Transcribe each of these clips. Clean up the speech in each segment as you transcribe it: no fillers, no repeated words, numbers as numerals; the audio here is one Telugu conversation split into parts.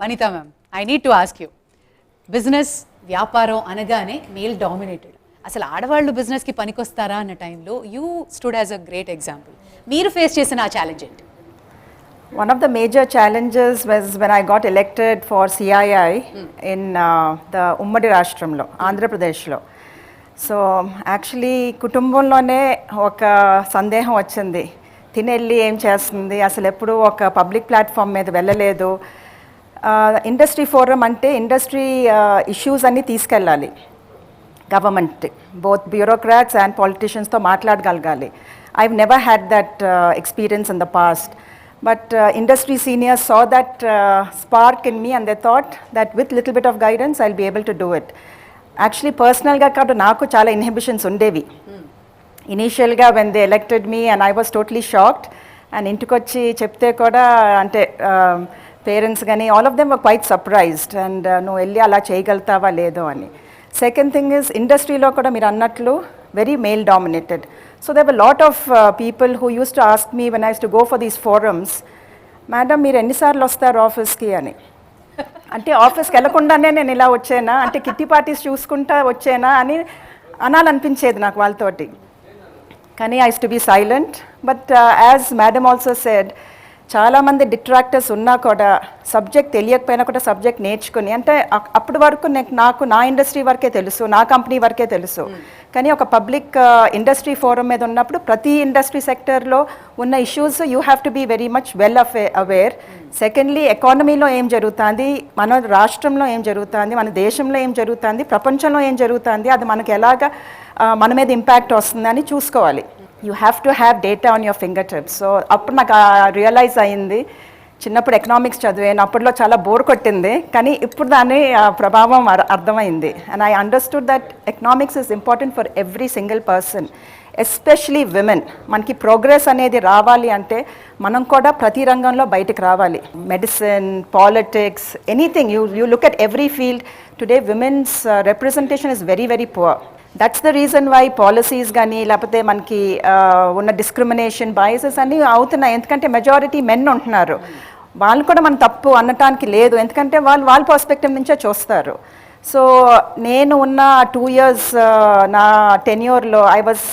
Vanita ma'am, I need to ask you. Business వ్యాపారం అనగానే మేల్ డామినేటెడ్. అసలు ఆడవాళ్ళు బిజినెస్కి పనికొస్తారా అన్న టైంలో you stood as a great example. మీరు ఫేస్ చేసిన ఆ ఛాలెంజ్ ఏంటి? One of the major challenges was when I got elected for CII in the Ummadi Rashtramlo, Andhra Pradeshlo. So actually కుటుంబంలోనే ఒక సందేహం వచ్చింది, తినెళ్ళి ఏం చేస్తుంది, అసలు ఎప్పుడు ఒక పబ్లిక్ ప్లాట్ఫామ్ మీద వెళ్ళలేదు. ఇండస్ట్రీ ఫోరం అంటే ఇండస్ట్రీ ఇష్యూస్ అన్నీ తీసుకెళ్ళాలి, గవర్నమెంట్ బోత్ బ్యూరోక్రాట్స్ అండ్ పాలిటిషియన్స్తో మాట్లాడగలగాలి. I've never had that experience in the past. But industry seniors saw that spark in me and they thought that with little bit of guidance I'll be able to do it. Actually personal ga kaadu naaku chaala inhibitions undevi. Initial ga when they elected me and I was totally shocked, and intikochi chepte kuda ante parents gani all of them were quite surprised and no elli ala cheyagaltava ledo ani. Second thing is industry lo kuda meer annatlu very male dominated. So there were a lot of people who used to ask me when I used to go for these forums, "Madam, మీరు ఎన్నిసార్లు వస్తారు ఆఫీస్కి" అని. అంటే ఆఫీస్కి వెళ్ళకుండానే నేను ఇలా వచ్చేనా, అంటే కిట్టి పార్టీస్ చూసుకుంటా వచ్చేనా అని అనాలనిపించేది నాకు వాళ్ళతోటి. కానీ I use to be silent. But as madam also said, చాలామంది డిట్రాక్టర్స్ ఉన్నా కూడా సబ్జెక్ట్ తెలియకపోయినా కూడా సబ్జెక్ట్ నేర్చుకుని, అంటే అప్పటి వరకు నాకు నా ఇండస్ట్రీ వరకే తెలుసు, నా కంపెనీ వరకే తెలుసు. కానీ ఒక పబ్లిక్ ఇండస్ట్రీ ఫోరం మీద ఉన్నప్పుడు ప్రతి ఇండస్ట్రీ సెక్టర్లో ఉన్న issues you have to be very much well aware. Secondly, ఎకానమీలో ఏం జరుగుతుంది, మన రాష్ట్రంలో ఏం జరుగుతుంది, మన దేశంలో ఏం జరుగుతుంది, ప్రపంచంలో ఏం జరుగుతుంది, అది మనకు ఎలాగ మన మీద ఇంపాక్ట్ వస్తుందని చూసుకోవాలి. You have to have data on your finger tips. So అప్పుడు నాకు రియలైజ్ అయింది. చిన్నప్పుడు ఎకనామిక్స్ చదివాను, అప్పట్లో చాలా బోర్ కొట్టింది, కానీ ఇప్పుడు దాని ప్రభావం అర్థమైంది. And I understood that economics is important for every single person, especially women. మనకి ప్రోగ్రెస్ అనేది రావాలి అంటే మనం కూడా ప్రతి రంగంలో బయటకు రావాలి. Medicine, politics, anything, you look at every field today women's representation is very very poor. That's the reason why policies కానీ లేకపోతే మనకి ఉన్న డిస్క్రిమినేషన్, బయాసెస్ అన్నీ అవుతున్నాయి. ఎందుకంటే మెజారిటీ మెన్ ఉంటున్నారు. వాళ్ళు కూడా మన తప్పు అనటానికి లేదు, ఎందుకంటే వాళ్ళ పర్స్పెక్టివ్ నుంచే చూస్తారు. సో నేను ఉన్న 2 years నా టెన్యూర్లో I was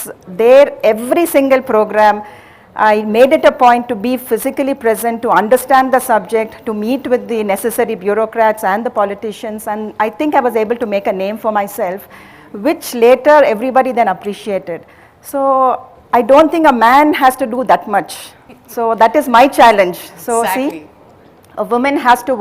there every single programme. I made it a point to be physically present, to understand the subject, to meet with the necessary bureaucrats and the politicians, and I think I was able to make a name for myself, which later everybody then appreciated. So I don't think a man has to do that much. So that is my challenge. So exactly. See, a woman has to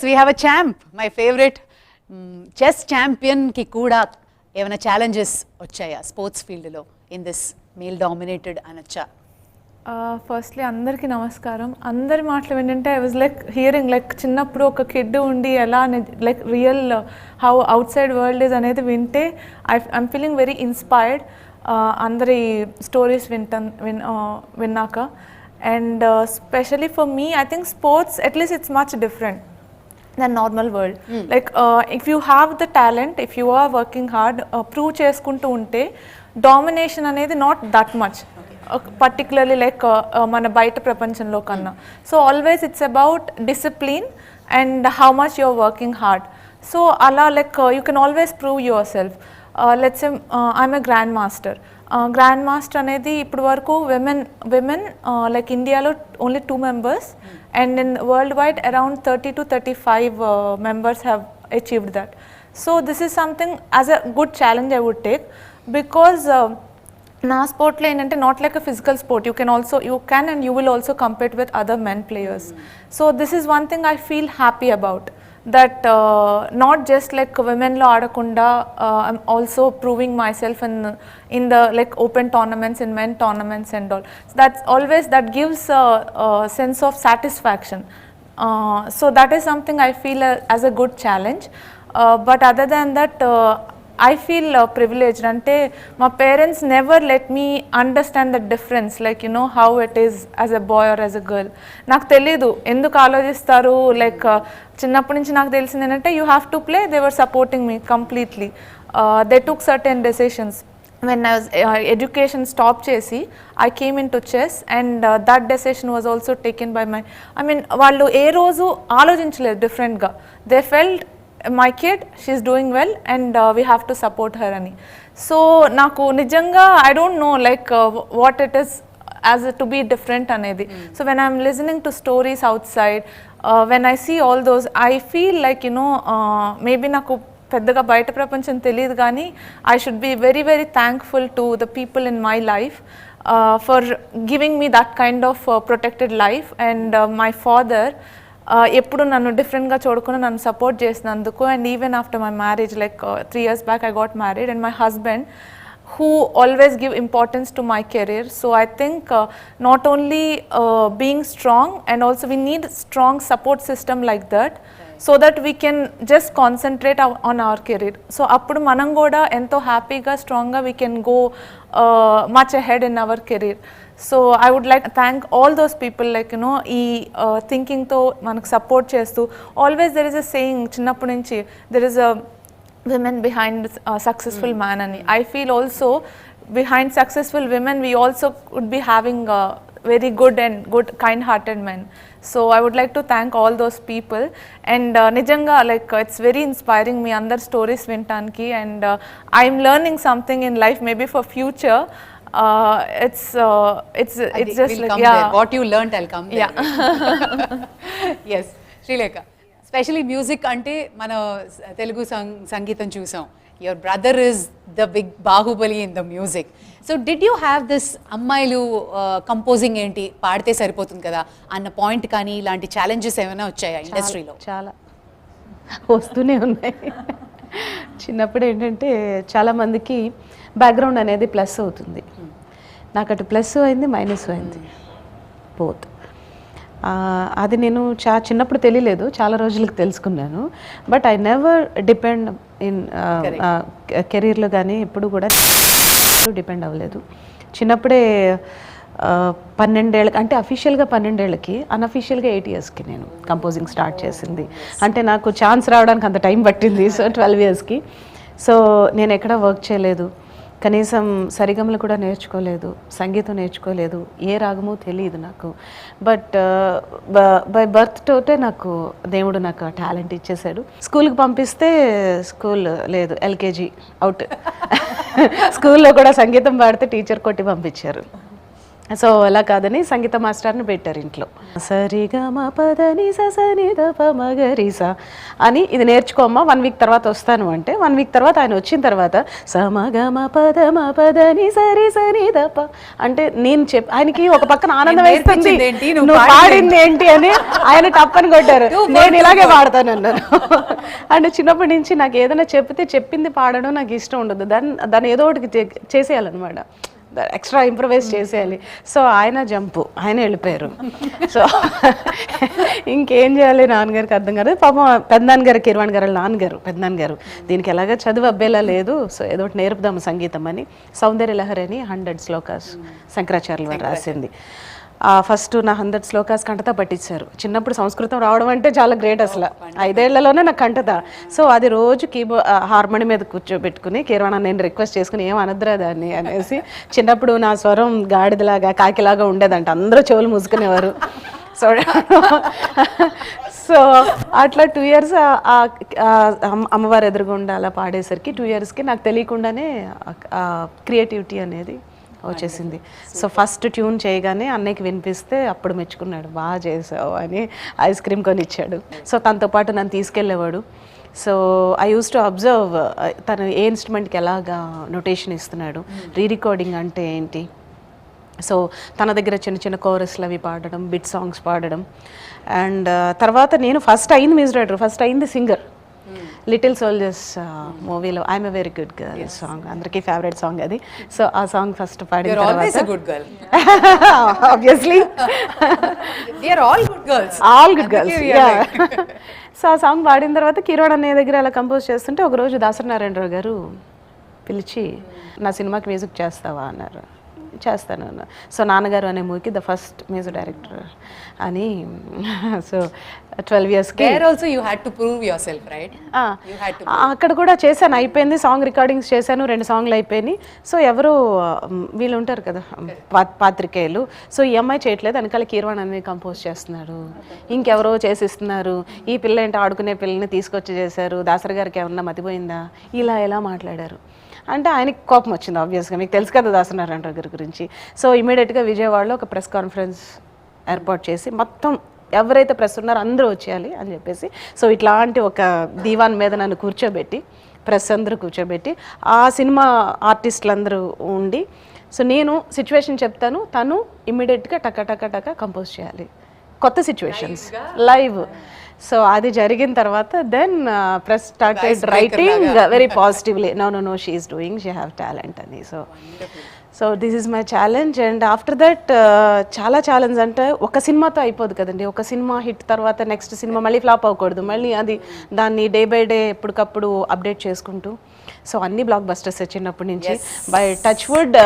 we have a champ, my favourite chess ఛాంపియన్కి కూడా ఏమైనా ఛాలెంజెస్ వచ్చాయా స్పోర్ట్స్ ఫీల్డ్లో ఇన్ దిస్ మేల్ డామినేటెడ్ అనొచ్చా? ఫస్ట్లీ అందరికీ నమస్కారం. అందరి మాటలు ఏంటంటే I was like hearing like చిన్నప్పుడు ఒక కిడ్ ఉండి ఎలా like real how outside world is అనేది వింటే ఐఎమ్ ఫీలింగ్ వెరీ ఇన్స్పైర్డ్ అందరి స్టోరీస్ విన్నాక. And specially for me I think sports at least it's much different than normal world. Like if you have the talent, if you are working hard, prove చేసుకుంటూ ఉంటే డామినేషన్ అనేది not that much particularly like మన బయట ప్రపంచంలో కన్నా. So always it's about discipline and how much you are working hard. So అలా like you can always prove yourself. Let's say I'm a grandmaster. Grandmaster అనేది ఇప్పుడు వరకు విమెన్ లైక్ ఇండియాలో only 2 members and in worldwide around 30 to 35 members have achieved that. So this is something as a good challenge I would take, because na sport lo ఏంటంటే not like a physical sport, you can and you will also compete with other men players. So this is one thing I feel happy about, that not just like women lo aadakunda I'm also proving myself in the like open tournaments, in men tournaments and all. So that's always, that gives a sense of satisfaction. So that is something I feel as a good challenge. But other than that I feel privileged. Ante my parents never let me understand the difference, like you know how it is as a boy or as a girl. నాకు తెలీదు ఎందుకు ఆలోచిస్తారు, లైక్ చిన్నప్పటి నుంచి నాకు తెలిసింది ఏంటంటే you have to play. They were supporting me completely. They took certain decisions. when I was education stop chesi, I came into chess, and that decision was also taken by my, I mean vallu ఏ రోజు ఆలోచించలేదు different ga. They felt my kid, she's doing well and we have to support her ani. So naku nijanga I don't know like what it is as to be different anedi. So when I'm listening to stories outside, when I see all those, I feel like you know maybe naku పెద్దగా బయట ప్రపంచం తెలియదు కానీ I should be very very thankful to the people in my life for giving me that kind of protected life. And my father ఎప్పుడు నన్ను డిఫరెంట్గా చూడకుండా నన్ను సపోర్ట్ చేసినందుకు. And even after my marriage, like 3 years back I got married, and my husband who always give importance to my career. So I think not only being strong, and also we need strong support system like that, so that we can just concentrate on our career. So appudu manam kuda ento happy ga strong ga we can go much ahead in our career. So I would like to thank all those people, like you know ee thinking tho manaku support chestu. Always there is a saying chinnappu nunchi, there is a women behind a successful man ani. I feel also behind successful women we also would be having very good and good kind hearted men. So I would like to thank all those people, and nijanga like it's very inspiring me andar stories vintanki, and I'm learning something in life maybe for future. It's just we'll like come there. What you learnt I'll come there. Yeah. Yes, Srilekha, especially music ante mana Telugu సంగీతం చూసాం. Your brother is the big Bahubali in the music. So did you have this అమ్మాయిలు కంపోజింగ్ ఏంటి పాడితే సరిపోతుంది కదా అన్న పాయింట్ కానీ ఇలాంటి ఛాలెంజెస్ ఏమైనా వచ్చాయా ఇండస్ట్రీలో? చాలా వస్తూనే ఉన్నాయి. చిన్నప్పుడు ఏంటంటే చాలామందికి బ్యాక్గ్రౌండ్ అనేది ప్లస్ అవుతుంది. నాకు అటు ప్లస్ అయింది, మైనస్ అయింది, బోత్. అది నేను చిన్నప్పుడు తెలియలేదు, చాలా రోజులకు తెలుసుకున్నాను. But I never depend in కెరీర్లో కానీ ఎప్పుడు కూడా డిపెండ్ అవ్వలేదు. చిన్నప్పుడే 12 ఏళ్ళకి, అంటే అఫీషియల్గా 12 ఏళ్ళకి, అన్అఫీషియల్గా 8 yearsకి నేను కంపోజింగ్ స్టార్ట్ చేసింది. అంటే నాకు ఛాన్స్ రావడానికి అంత టైం పట్టింది. సో 12 yearsకి. సో నేను ఎక్కడ వర్క్ చేయలేదు, కనీసం సరిగమలు కూడా నేర్చుకోలేదు, సంగీతం నేర్చుకోలేదు, ఏ రాగమో తెలియదు నాకు. బట్ బై బర్త్ తోటే నాకు దేవుడు నాకు ఆ టాలెంట్ ఇచ్చేసాడు. స్కూల్కి పంపిస్తే స్కూల్ లేదు, LKG అవుట్. స్కూల్లో కూడా సంగీతం పాడితే టీచర్ కొట్టి పంపించారు. సో అలా కాదని సంగీత మాస్టర్ని పెట్టారు ఇంట్లో. సరిగమ పదని సని దప మగరిస అని ఇది నేర్చుకోమ్మా 1 వీక్ తర్వాత వస్తాను అంటే 1 వీక్ తర్వాత ఆయన వచ్చిన తర్వాత సమగమ పదని సని దప అంటే నేను ఆయనకి ఒక పక్కన ఆనందం వేస్తుంది, నువ్వు పాడింది ఏంటి అని ఆయన టప్పని కొట్టారు. నేను ఇలాగే పాడతాను అన్నారు. అంటే చిన్నప్పటి నుంచి నాకు ఏదైనా చెప్పింది పాడడం నాకు ఇష్టం ఉండదు, దాన్ని ఏదో ఒకటి చేసేయాలన్నమాట, ఎక్స్ట్రా ఇంప్రవైజ్ చేసేయాలి. సో ఆయన వెళ్ళిపోయారు. సో ఇంకేం చేయాలి, నాన్నగారికి అర్థం కాదు. పాపం పెద్దనాన్నగారు కిరవాణి గారు పెద్దనాన్నగారు దీనికి ఎలాగ చదువు అబ్బేలా లేదు, సో ఏదో ఒకటి నేర్పుదాము సంగీతం అని సౌందర్య లహరి అని 100 శ్లోకాస్ శంకరాచార్యులు వారు రాసింది. ఫస్ట్ నా 100 శ్లోకాస్ కంటతా పట్టించారు. చిన్నప్పుడు సంస్కృతం రావడం అంటే చాలా గ్రేట్, అసలు 5 ఏళ్లలోనే నాకు కంటతా. సో అది రోజు హార్మోని మీద కూర్చోబెట్టుకుని కిరవాణ నేను రిక్వెస్ట్ చేసుకుని ఏం అనద్దురా దాన్ని అనేసి, చిన్నప్పుడు నా స్వరం గాడిదలాగా కాకిలాగా ఉండేదంట, అందరూ చెవులు మూసుకునేవారు. సో అట్లా 2 years అమ్మవారు ఎదురుగుండా అలా పాడేసరికి 2 yearsకి నాకు తెలియకుండానే క్రియేటివిటీ అనేది వచ్చేసింది. సో ఫస్ట్ ట్యూన్ చేయగానే అన్నయ్యకి వినిపిస్తే అప్పుడు మెచ్చుకున్నాడు, బాగా చేసావు అని ఐస్ క్రీమ్ కొని ఇచ్చాడు. సో తనతో పాటు నన్ను తీసుకెళ్ళేవాడు. So I use to observe తను ఏ ఇన్స్ట్రుమెంట్కి ఎలాగా నొటేషన్ ఇస్తున్నాడు, రికార్డింగ్ అంటే ఏంటి. సో తన దగ్గర చిన్న చిన్న కోరస్లు అవి పాడడం, బిట్ సాంగ్స్ పాడడం. అండ్ తర్వాత నేను ఫస్ట్ అయింది మ్యూజిక్ డైరెక్టర్, ఫస్ట్ అయింది సింగర్. లిటిల్ సోల్జర్స్ మూవీలో I'm a very good girl song, అందరికీ ఫేవరెట్ సాంగ్ అది. సో ఆ సాంగ్ ఫస్ట్ పాడిన తర్వాత obviously all good girls. So ఆ సాంగ్ పాడిన తర్వాత కిరణ్ అనే దగ్గర అలా కంపోజ్ చేస్తుంటే ఒకరోజు దాసనారాయణరావు గారు పిలిచి నా సినిమాకి మ్యూజిక్ చేస్తావా అన్నారు. చేస్తాను అన్న. సో నాన్నగారు అనే మూవీకి ద ఫస్ట్ మ్యూజిక్ డైరెక్టర్ అని. సో 12 yearsకి అక్కడ కూడా చేశాను, అయిపోయింది. సాంగ్ రికార్డింగ్స్ చేశాను, 2 songs అయిపోయినాయి. సో ఎవరు వీళ్ళు ఉంటారు కదా పాత్రికేయులు, సో ఈ అమ్మాయి చేయట్లేదు, వెనకాల కీర్వాణ్ అనేది కంపోజ్ చేస్తున్నాడు, ఇంకెవరో చేసిస్తున్నారు, ఈ పిల్ల ఏంటి ఆడుకునే పిల్లని తీసుకొచ్చి చేశారు, దాసరి గారికి ఏమన్నా మతిపోయిందా, ఇలా ఎలా మాట్లాడారు అంటే ఆయనకి కోపం వచ్చింది. ఆబ్వియస్గా మీకు తెలుసు కదా దాసనారాయణరావు గారి గురించి. సో ఇమీడియట్గా విజయవాడలో ఒక ప్రెస్ కాన్ఫరెన్స్ ఏర్పాటు చేసి మొత్తం ఎవరైతే ప్రెస్ ఉన్నారో అందరూ వచ్చేయాలి అని చెప్పేసి, సో ఇట్లాంటి ఒక దీవాన్ మీద నన్ను కూర్చోబెట్టి ప్రెస్ అందరూ కూర్చోబెట్టి ఆ సినిమా ఆర్టిస్టులు అందరూ ఉండి, సో నేను సిచ్యువేషన్ చెప్తాను, తను ఇమ్మీడియట్గా టక కంపోజ్ చేయాలి, కొత్త సిచ్యువేషన్స్ లైవ్. సో అది జరిగిన తర్వాత then press started writing very positively, no she is doing, she have talent అని. So this is my challenge. And after that చాలా ఛాలెంజ్ అంటే ఒక సినిమాతో అయిపోదు కదండి, ఒక సినిమా హిట్ తర్వాత నెక్స్ట్ సినిమా మళ్ళీ ఫ్లాప్ అవ్వకూడదు, మళ్ళీ అది దాన్ని డే బై డే ఎప్పటికప్పుడు అప్డేట్ చేసుకుంటూ. సో అన్ని బ్లాక్ బస్టర్స్ చిన్నప్పటి నుంచి. బై టచ్ వుడ్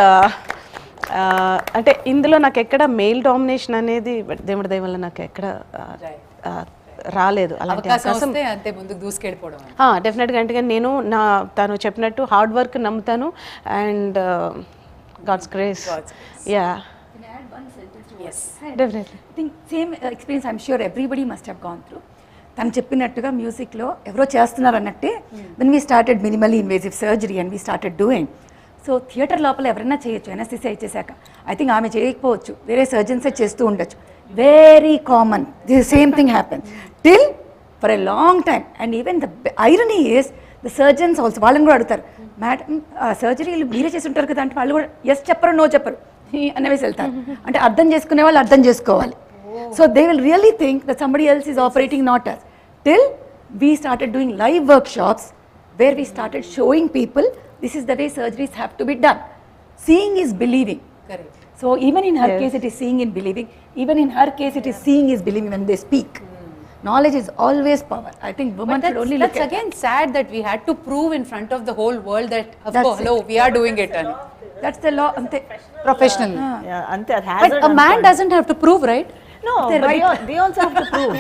అంటే ఇందులో నాకు ఎక్కడ మెయిల్ డామినేషన్ అనేది దేవుడి దయ వల్ల నాకు ఎక్కడ రాలేదు. అలాంటి అవకాశం డెఫినెట్గా. అంటే నేను తను చెప్పినట్టు హార్డ్ వర్క్ నమ్ముతాను and god's grace. Yeah definitely. I think same experience I'm sure everybody must have gone through. తను చెప్పినట్టుగా మ్యూజిక్లో ఎవరో చేస్తున్నారు అన్నట్టే when we started minimally invasive surgery and we started doing. So theatre లోపల ఎవరైనా చేయొచ్చు, ఎన్ఎస్సీసీ ఇచ్చేసాక. ఐ థింక్ ఆమె చేయకపోవచ్చు, వేరే సర్జన్సే చేస్తూ ఉండొచ్చు. Very common, this same thing happens till for a long time. And even the irony is the surgeons also వాళ్ళని కూడా అడుగుతారు, మేడం సర్జరీలు మీరే చేసి ఉంటారు కదా అంటే వాళ్ళు కూడా ఎస్ చెప్పరు, నో చెప్పరు అనేసి వెళ్తారు. అంటే అర్థం చేసుకునే వాళ్ళు అర్థం చేసుకోవాలి. So they will really think that somebody else is operating not us. Till we started doing live workshops where we started showing people this is the way surgeries have to be done. Seeing is believing. Correct. So even in her case it is seeing and believing. Even in her case it is seeing is believing when they speak. Knowledge is always power. I think women should only look at that's again sad that we had to prove in front of the whole world that hello we are doing it. That's the law. Ante professional. Yeah, ante that has. But a man doesn't have to prove, right? No, they also have to prove.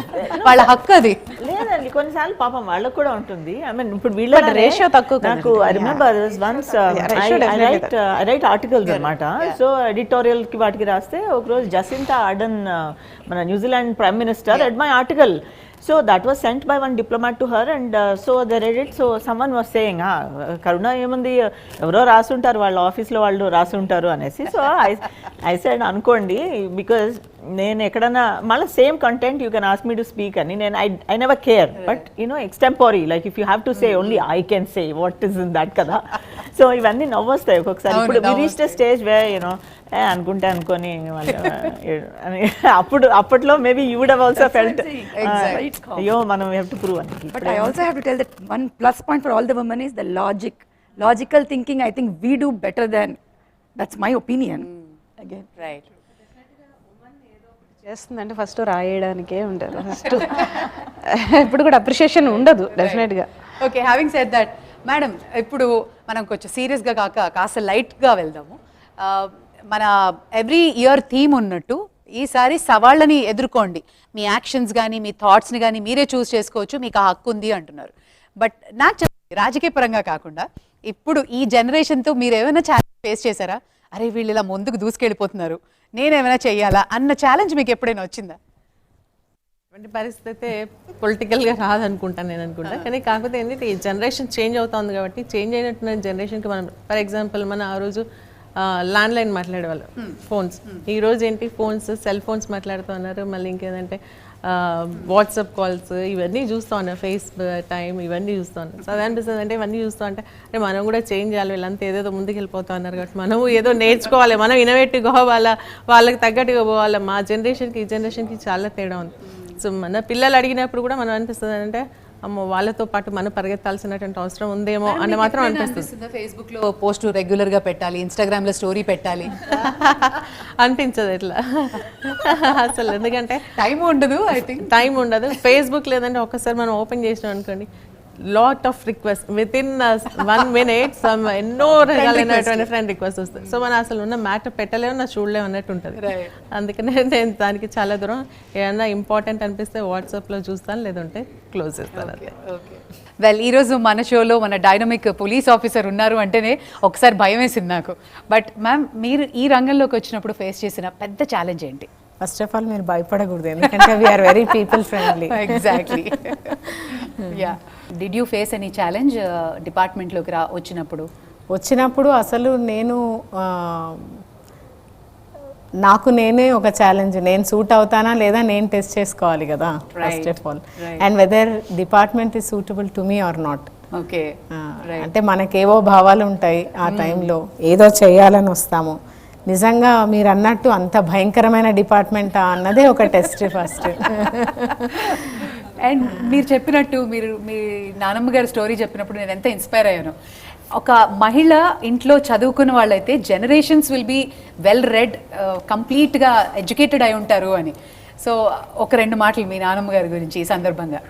వాళ్ళ హక్కు అది లేదండి, కొన్నిసార్లు పాపం వాళ్ళకు కూడా ఉంటుంది. ఐ మీన్ ఇప్పుడు వీళ్ళ రేషియో తక్కువ. నాకు I remember once I right articles అనమాట. సో ఎడిటోరియల్ కి వాటికి రాస్తే ఒకరోజు జసింతా ఆర్డన్ మన New Zealand prime minister red my article. So that was sent by one diplomat to her, and so they read it. So someone was saying, Karuna ఏముంది, ఎవరో రాసుంటారు వాళ్ళ ఆఫీస్లో వాళ్ళు రాసుంటారు అనేసి. సో ఐ సెడ్ అనుకోండి, బికాజ్ నేను ఎక్కడన్నా మళ్ళీ same content you can ask me to speak అని, నేను I never care, but you know extempore, like if you have to say only I can say what is in that కదా. సో ఇవన్నీ నవ్వొస్తాయి ఒక్కొక్కసారి. ఇప్పుడు we reach the stage way you know అనుకుంటే అనుకొని అప్పట్లో maybe you would have also felt అయ్యో మనం వి హావ్ టు ప్రూవ్ అని. But I also have to tell that one plus point for all the women is the logical thinking. I think we do better than, that's my opinion. Again, right. చేస్తుందంటే ఫస్ట్ రాయడానికే ఉండదు, ఫస్ట్ ఇప్పుడు కూడా అప్రిషియేషన్ ఉండదు డెఫినెట్గా. Okay, having said that madam, ఇప్పుడు మనం కొంచెం సీరియస్గా కాస్త లైట్గా వెళ్దాము. మన ఎవ్రీ ఇయర్ థీమ్ ఉన్నట్టు ఈసారి సవాళ్ళని ఎదుర్కోండి, మీ యాక్షన్స్ కానీ మీ థాట్స్ని కానీ మీరే చూస్ చేసుకోవచ్చు, మీకు ఆ హక్కు ఉంది అంటున్నారు. బట్ నాకు చెప్పండి, రాజకీయ పరంగా కాకుండా ఇప్పుడు ఈ జనరేషన్తో మీరు ఏమైనా ఛాలెంజ్ ఫేస్ చేశారా? అరే వీళ్ళు ఇలా ముందుకు దూసుకెళ్ళిపోతున్నారు, నేనేమైనా చెయ్యాలా అన్న ఛాలెంజ్ మీకు ఎప్పుడైనా వచ్చిందా? అటువంటి పరిస్థితి అయితే పొలిటికల్గా రాదనుకుంటాను నేను అనుకుంటా. కానీ కాకపోతే ఏంటంటే ఈ జనరేషన్ చేంజ్ అవుతుంది కాబట్టి చేంజ్ అయినట్టున్న జనరేషన్కి మనం ఫర్ ఎగ్జాంపుల్ మన ఆ రోజు ల్యాండ్ లైన్ మాట్లాడేవాళ్ళు, ఫోన్స్. ఈ రోజు ఏంటి ఫోన్స్, సెల్ ఫోన్స్ మాట్లాడుతూ ఉన్నారు. మళ్ళీ ఇంకేంటంటే వాట్సాప్ కాల్స్ ఇవన్నీ చూస్తూ ఉన్నారు, ఫేస్ టైం ఇవన్నీ చూస్తూ ఉన్నారు. సో అది అనిపిస్తుంది అంటే ఇవన్నీ చూస్తూ అంటే మనం కూడా చేంజ్ చేయాలి, వీళ్ళంతా ఏదేదో ముందుకు వెళ్ళిపోతూ ఉన్నారు కాబట్టి మనము ఏదో నేర్చుకోవాలి, మనం ఇన్నోవేటివ్గా వాళ్ళకి తగ్గట్టుగా పోవాలి. మా జనరేషన్కి ఈ జనరేషన్కి చాలా తేడా ఉంది. సో మన పిల్లలు అడిగినప్పుడు కూడా మనం అనిపిస్తుంది అంటే అమ్మో వాళ్ళతో పాటు మనం పరిగెత్తాల్సినటువంటి అవసరం ఉందేమో అని మాత్రం అనిపిస్తుంది. ఫేస్బుక్లో పోస్ట్ రెగ్యులర్గా పెట్టాలి, ఇన్స్టాగ్రామ్లో స్టోరీ పెట్టాలి అనిపించదు ఇట్లా అసలు. ఎందుకంటే టైం ఉండదు, ఐ థింక్ టైం ఉండదు. ఫేస్బుక్ లేదంటే ఒక్కసారి మనం ఓపెన్ చేసినాం అనుకోండి, lot of request with in 1 minute ఎన్నో రకాలైనటువంటి ఫ్రెండ్ రిక్వెస్ట్ వస్తాయి. సో మనం అసలు ఉన్న మ్యాటర్ పెట్టలేము, నా చూడలేము అన్నట్టు ఉంటుంది. అందుకనే నేను దానికి చాలా దూరం ఏమన్నా ఇంపార్టెంట్ అనిపిస్తే వాట్సాప్లో చూస్తాను, లేదంటే క్లోజ్ చేస్తాను. అదే. వెల్, ఈరోజు మన షోలో మన డైనమిక్ పోలీస్ ఆఫీసర్ ఉన్నారు అంటేనే ఒకసారి భయం వేసింది నాకు. బట్ మ్యామ్, మీరు ఈ రంగంలోకి వచ్చినప్పుడు ఫేస్ చేసిన పెద్ద ఛాలెంజ్ ఏంటి? ఫస్ట్ ఆఫ్ ఆల్ మీరు భయపడకూడదు, ఎందుకంటే we are very people friendly. Exactly. Yeah, did you face any challenge డిపార్ట్మెంట్లోకి వచ్చినప్పుడు? అసలు నేను నాకు నేనే ఒక ఛాలెంజ్, నేను సూట్ అవుతానా లేదా నేను టెస్ట్ చేసుకోవాలి కదా first of all, and whether department is suitable to me or not. Okay, అంటే మనకేవో భావాలు ఉంటాయి ఆ టైంలో, ఏదో చేయాలని వస్తాము. నిజంగా మీరు అన్నట్టు అంత భయంకరమైన డిపార్ట్మెంటా అన్నదే ఒక టెస్ట్ ఫస్ట్. అండ్ మీరు చెప్పినట్టు మీ నానమ్మ గారి స్టోరీ చెప్పినప్పుడు నేను ఎంత ఇన్స్పైర్ అయ్యాను. ఒక మహిళ ఇంట్లో చదువుకున్న వాళ్ళైతే generations will be well read, కంప్లీట్గా ఎడ్యుకేటెడ్ అయి ఉంటారు అని. సో ఒక 2 మాటలు మీ నానమ్మ గారి గురించి ఈ సందర్భంగా.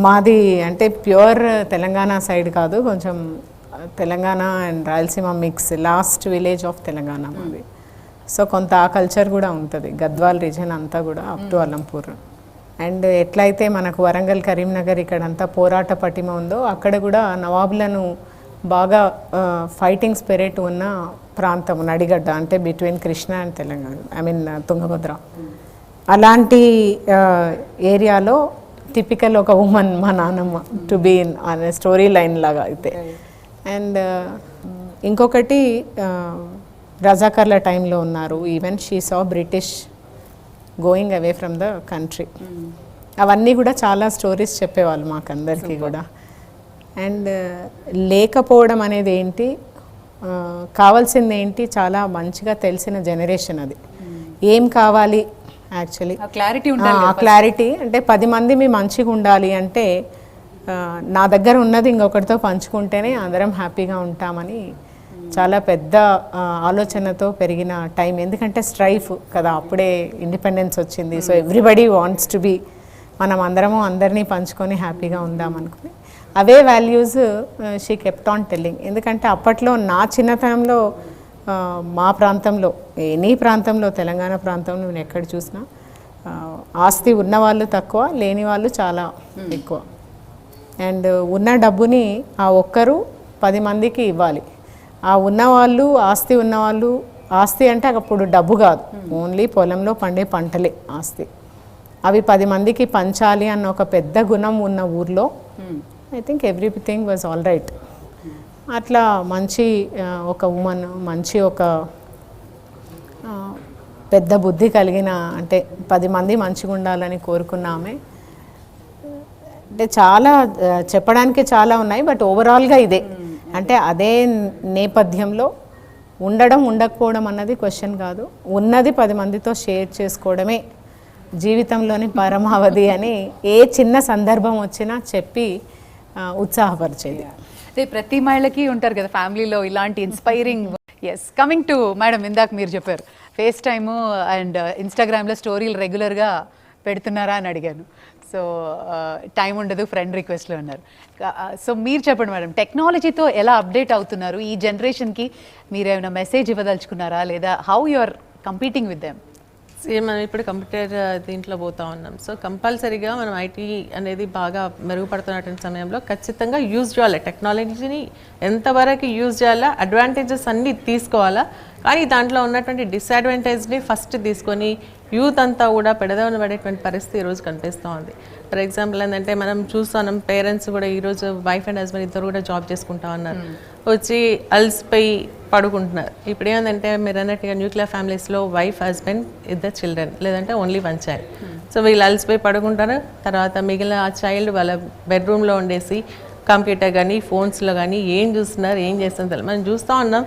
మాది అంటే ప్యూర్ తెలంగాణ సైడ్ కాదు, కొంచెం Telangana and Rayalaseema mix, last village of Telangana మాది. సో కొంత ఆ కల్చర్ కూడా ఉంటుంది, గద్వాల్ రీజన్ అంతా కూడా అప్ టు అలంపూర్. అండ్ ఎట్లయితే మనకు వరంగల్, కరీంనగర్ ఇక్కడంతా పోరాట పటిమ ఉందో, అక్కడ కూడా నవాబులను బాగా ఫైటింగ్ స్పిరిట్ ఉన్న ప్రాంతం నడిగడ్డ, అంటే between Krishna and Telangana, I mean Tungabhadra. అలాంటి ఏరియాలో టిపికల్ ఒక ఉమెన్ మా నాన్నమ్మ టు బీ ఇన్ అనే స్టోరీ లైన్ లాగా అయితే. అండ్ ఇంకొకటి రజాకర్ల టైంలో ఉన్నారు, even she saw British going away from the country. అవన్నీ కూడా చాలా స్టోరీస్ చెప్పేవాళ్ళు మాకందరికీ కూడా. అండ్ లేకపోవడం అనేది ఏంటి, కావాల్సింది ఏంటి, చాలా మంచిగా తెలిసిన జనరేషన్ అది. ఏం కావాలి యాక్చువల్లీ ఆ క్లారిటీ, అంటే 10 మంది మీ మంచిగా ఉండాలి అంటే నా దగ్గర ఉన్నది ఇంకొకరితో పంచుకుంటేనే అందరం హ్యాపీగా ఉంటామని చాలా పెద్ద ఆలోచనతో పెరిగిన టైం. ఎందుకంటే స్ట్రైఫ్ కదా, అప్పుడే ఇండిపెండెన్స్ వచ్చింది. So everybody wants to be, మనం అందరము అందరినీ పంచుకొని హ్యాపీగా ఉందామనుకుని అవే values she kept on telling. ఎందుకంటే అప్పట్లో నా చిన్నతనంలో మా ప్రాంతంలో, ఎనీ ప్రాంతంలో, తెలంగాణ ప్రాంతంలో నేను ఎక్కడ చూసినా ఆస్తి ఉన్నవాళ్ళు తక్కువ, లేని వాళ్ళు చాలా ఎక్కువ. అండ్ ఉన్న డబ్బుని ఆ ఒక్కరు 10 మందికి ఇవ్వాలి. ఆ ఉన్నవాళ్ళు, ఆస్తి ఉన్నవాళ్ళు, ఆస్తి అంటే అప్పుడు డబ్బు కాదు, ఓన్లీ పొలంలో పండే పంటలే ఆస్తి. అవి 10 మందికి పంచాలి అన్న ఒక పెద్ద గుణం ఉన్న ఊర్లో I think everything was all right. అట్లా మంచి ఒక ఉమెన్, మంచి ఒక పెద్ద బుద్ధి కలిగిన, అంటే 10 మంది మంచిగా ఉండాలని కోరుకున్న ఆమె. అంటే చాలా చెప్పడానికి చాలా ఉన్నాయి, బట్ ఓవరాల్గా ఇదే. అంటే అదే నేపథ్యంలో ఉండడం ఉండకపోవడం అన్నది క్వశ్చన్ కాదు, ఉన్నది 10 మందితో షేర్ చేసుకోవడమే జీవితంలోని పరమావధి అని ఏ చిన్న సందర్భం వచ్చినా చెప్పి ఉత్సాహపరిచేది. అదే ప్రతి మహిళకి ఉంటారు కదా ఫ్యామిలీలో ఇలాంటి inspiring. Yes, coming to madam, ఇందాక మీరు చెప్పారు ఫేస్ టైము అండ్ ఇన్స్టాగ్రామ్లో స్టోరీలు రెగ్యులర్గా పెడుతున్నారా అని అడిగాను. సో టైం ఉండదు, ఫ్రెండ్ రిక్వెస్ట్లో ఉన్నారు. సో మీరు చెప్పండి మేడం, టెక్నాలజీతో ఎలా అప్డేట్ అవుతున్నారు? ఈ జనరేషన్కి మీరు ఏమైనా మెసేజ్ ఇవ్వదలుచుకున్నారా, లేదా how you are competing with them? మనం ఇప్పుడు కంప్యూటర్ దీంట్లో పోతా ఉన్నాం. సో కంపల్సరీగా మనం ఐటీ అనేది బాగా మెరుగుపడుతున్నటువంటి సమయంలో ఖచ్చితంగా యూజ్ చేయాలి. టెక్నాలజీని ఎంతవరకు యూజ్ చేయాలా, అడ్వాంటేజెస్ అన్నీ తీసుకోవాలా, కానీ దాంట్లో ఉన్నటువంటి డిసడ్వాంటేజ్ని ఫస్ట్ తీసుకొని యూత్ అంతా కూడా పెడదామని పడేటువంటి పరిస్థితి ఈరోజు కనిపిస్తూ ఉంది. ఫర్ ఎగ్జాంపుల్ ఏంటంటే మనం చూస్తున్నాం, పేరెంట్స్ కూడా ఈరోజు వైఫ్ అండ్ హస్బెండ్ ఇద్దరు కూడా జాబ్ చేసుకుంటా ఉన్నారు, వచ్చి అలసిపోయి పడుకుంటున్నారు. ఇప్పుడు ఏంటంటే మీరు అన్నట్టుగా న్యూక్లియర్ ఫ్యామిలీస్లో వైఫ్, హస్బెండ్, ఇద్దరు చిల్డ్రన్, లేదంటే ఓన్లీ 1 చైల్డ్. సో వీళ్ళు అలసిపోయి పడుకుంటారు. తర్వాత మిగిలిన ఆ చైల్డ్ వాళ్ళ బెడ్రూమ్లో ఉండేసి కంప్యూటర్ కానీ ఫోన్స్లో కానీ ఏం చూస్తున్నారు, ఏం చేస్తున్నారు మనం చూస్తూ ఉన్నాం.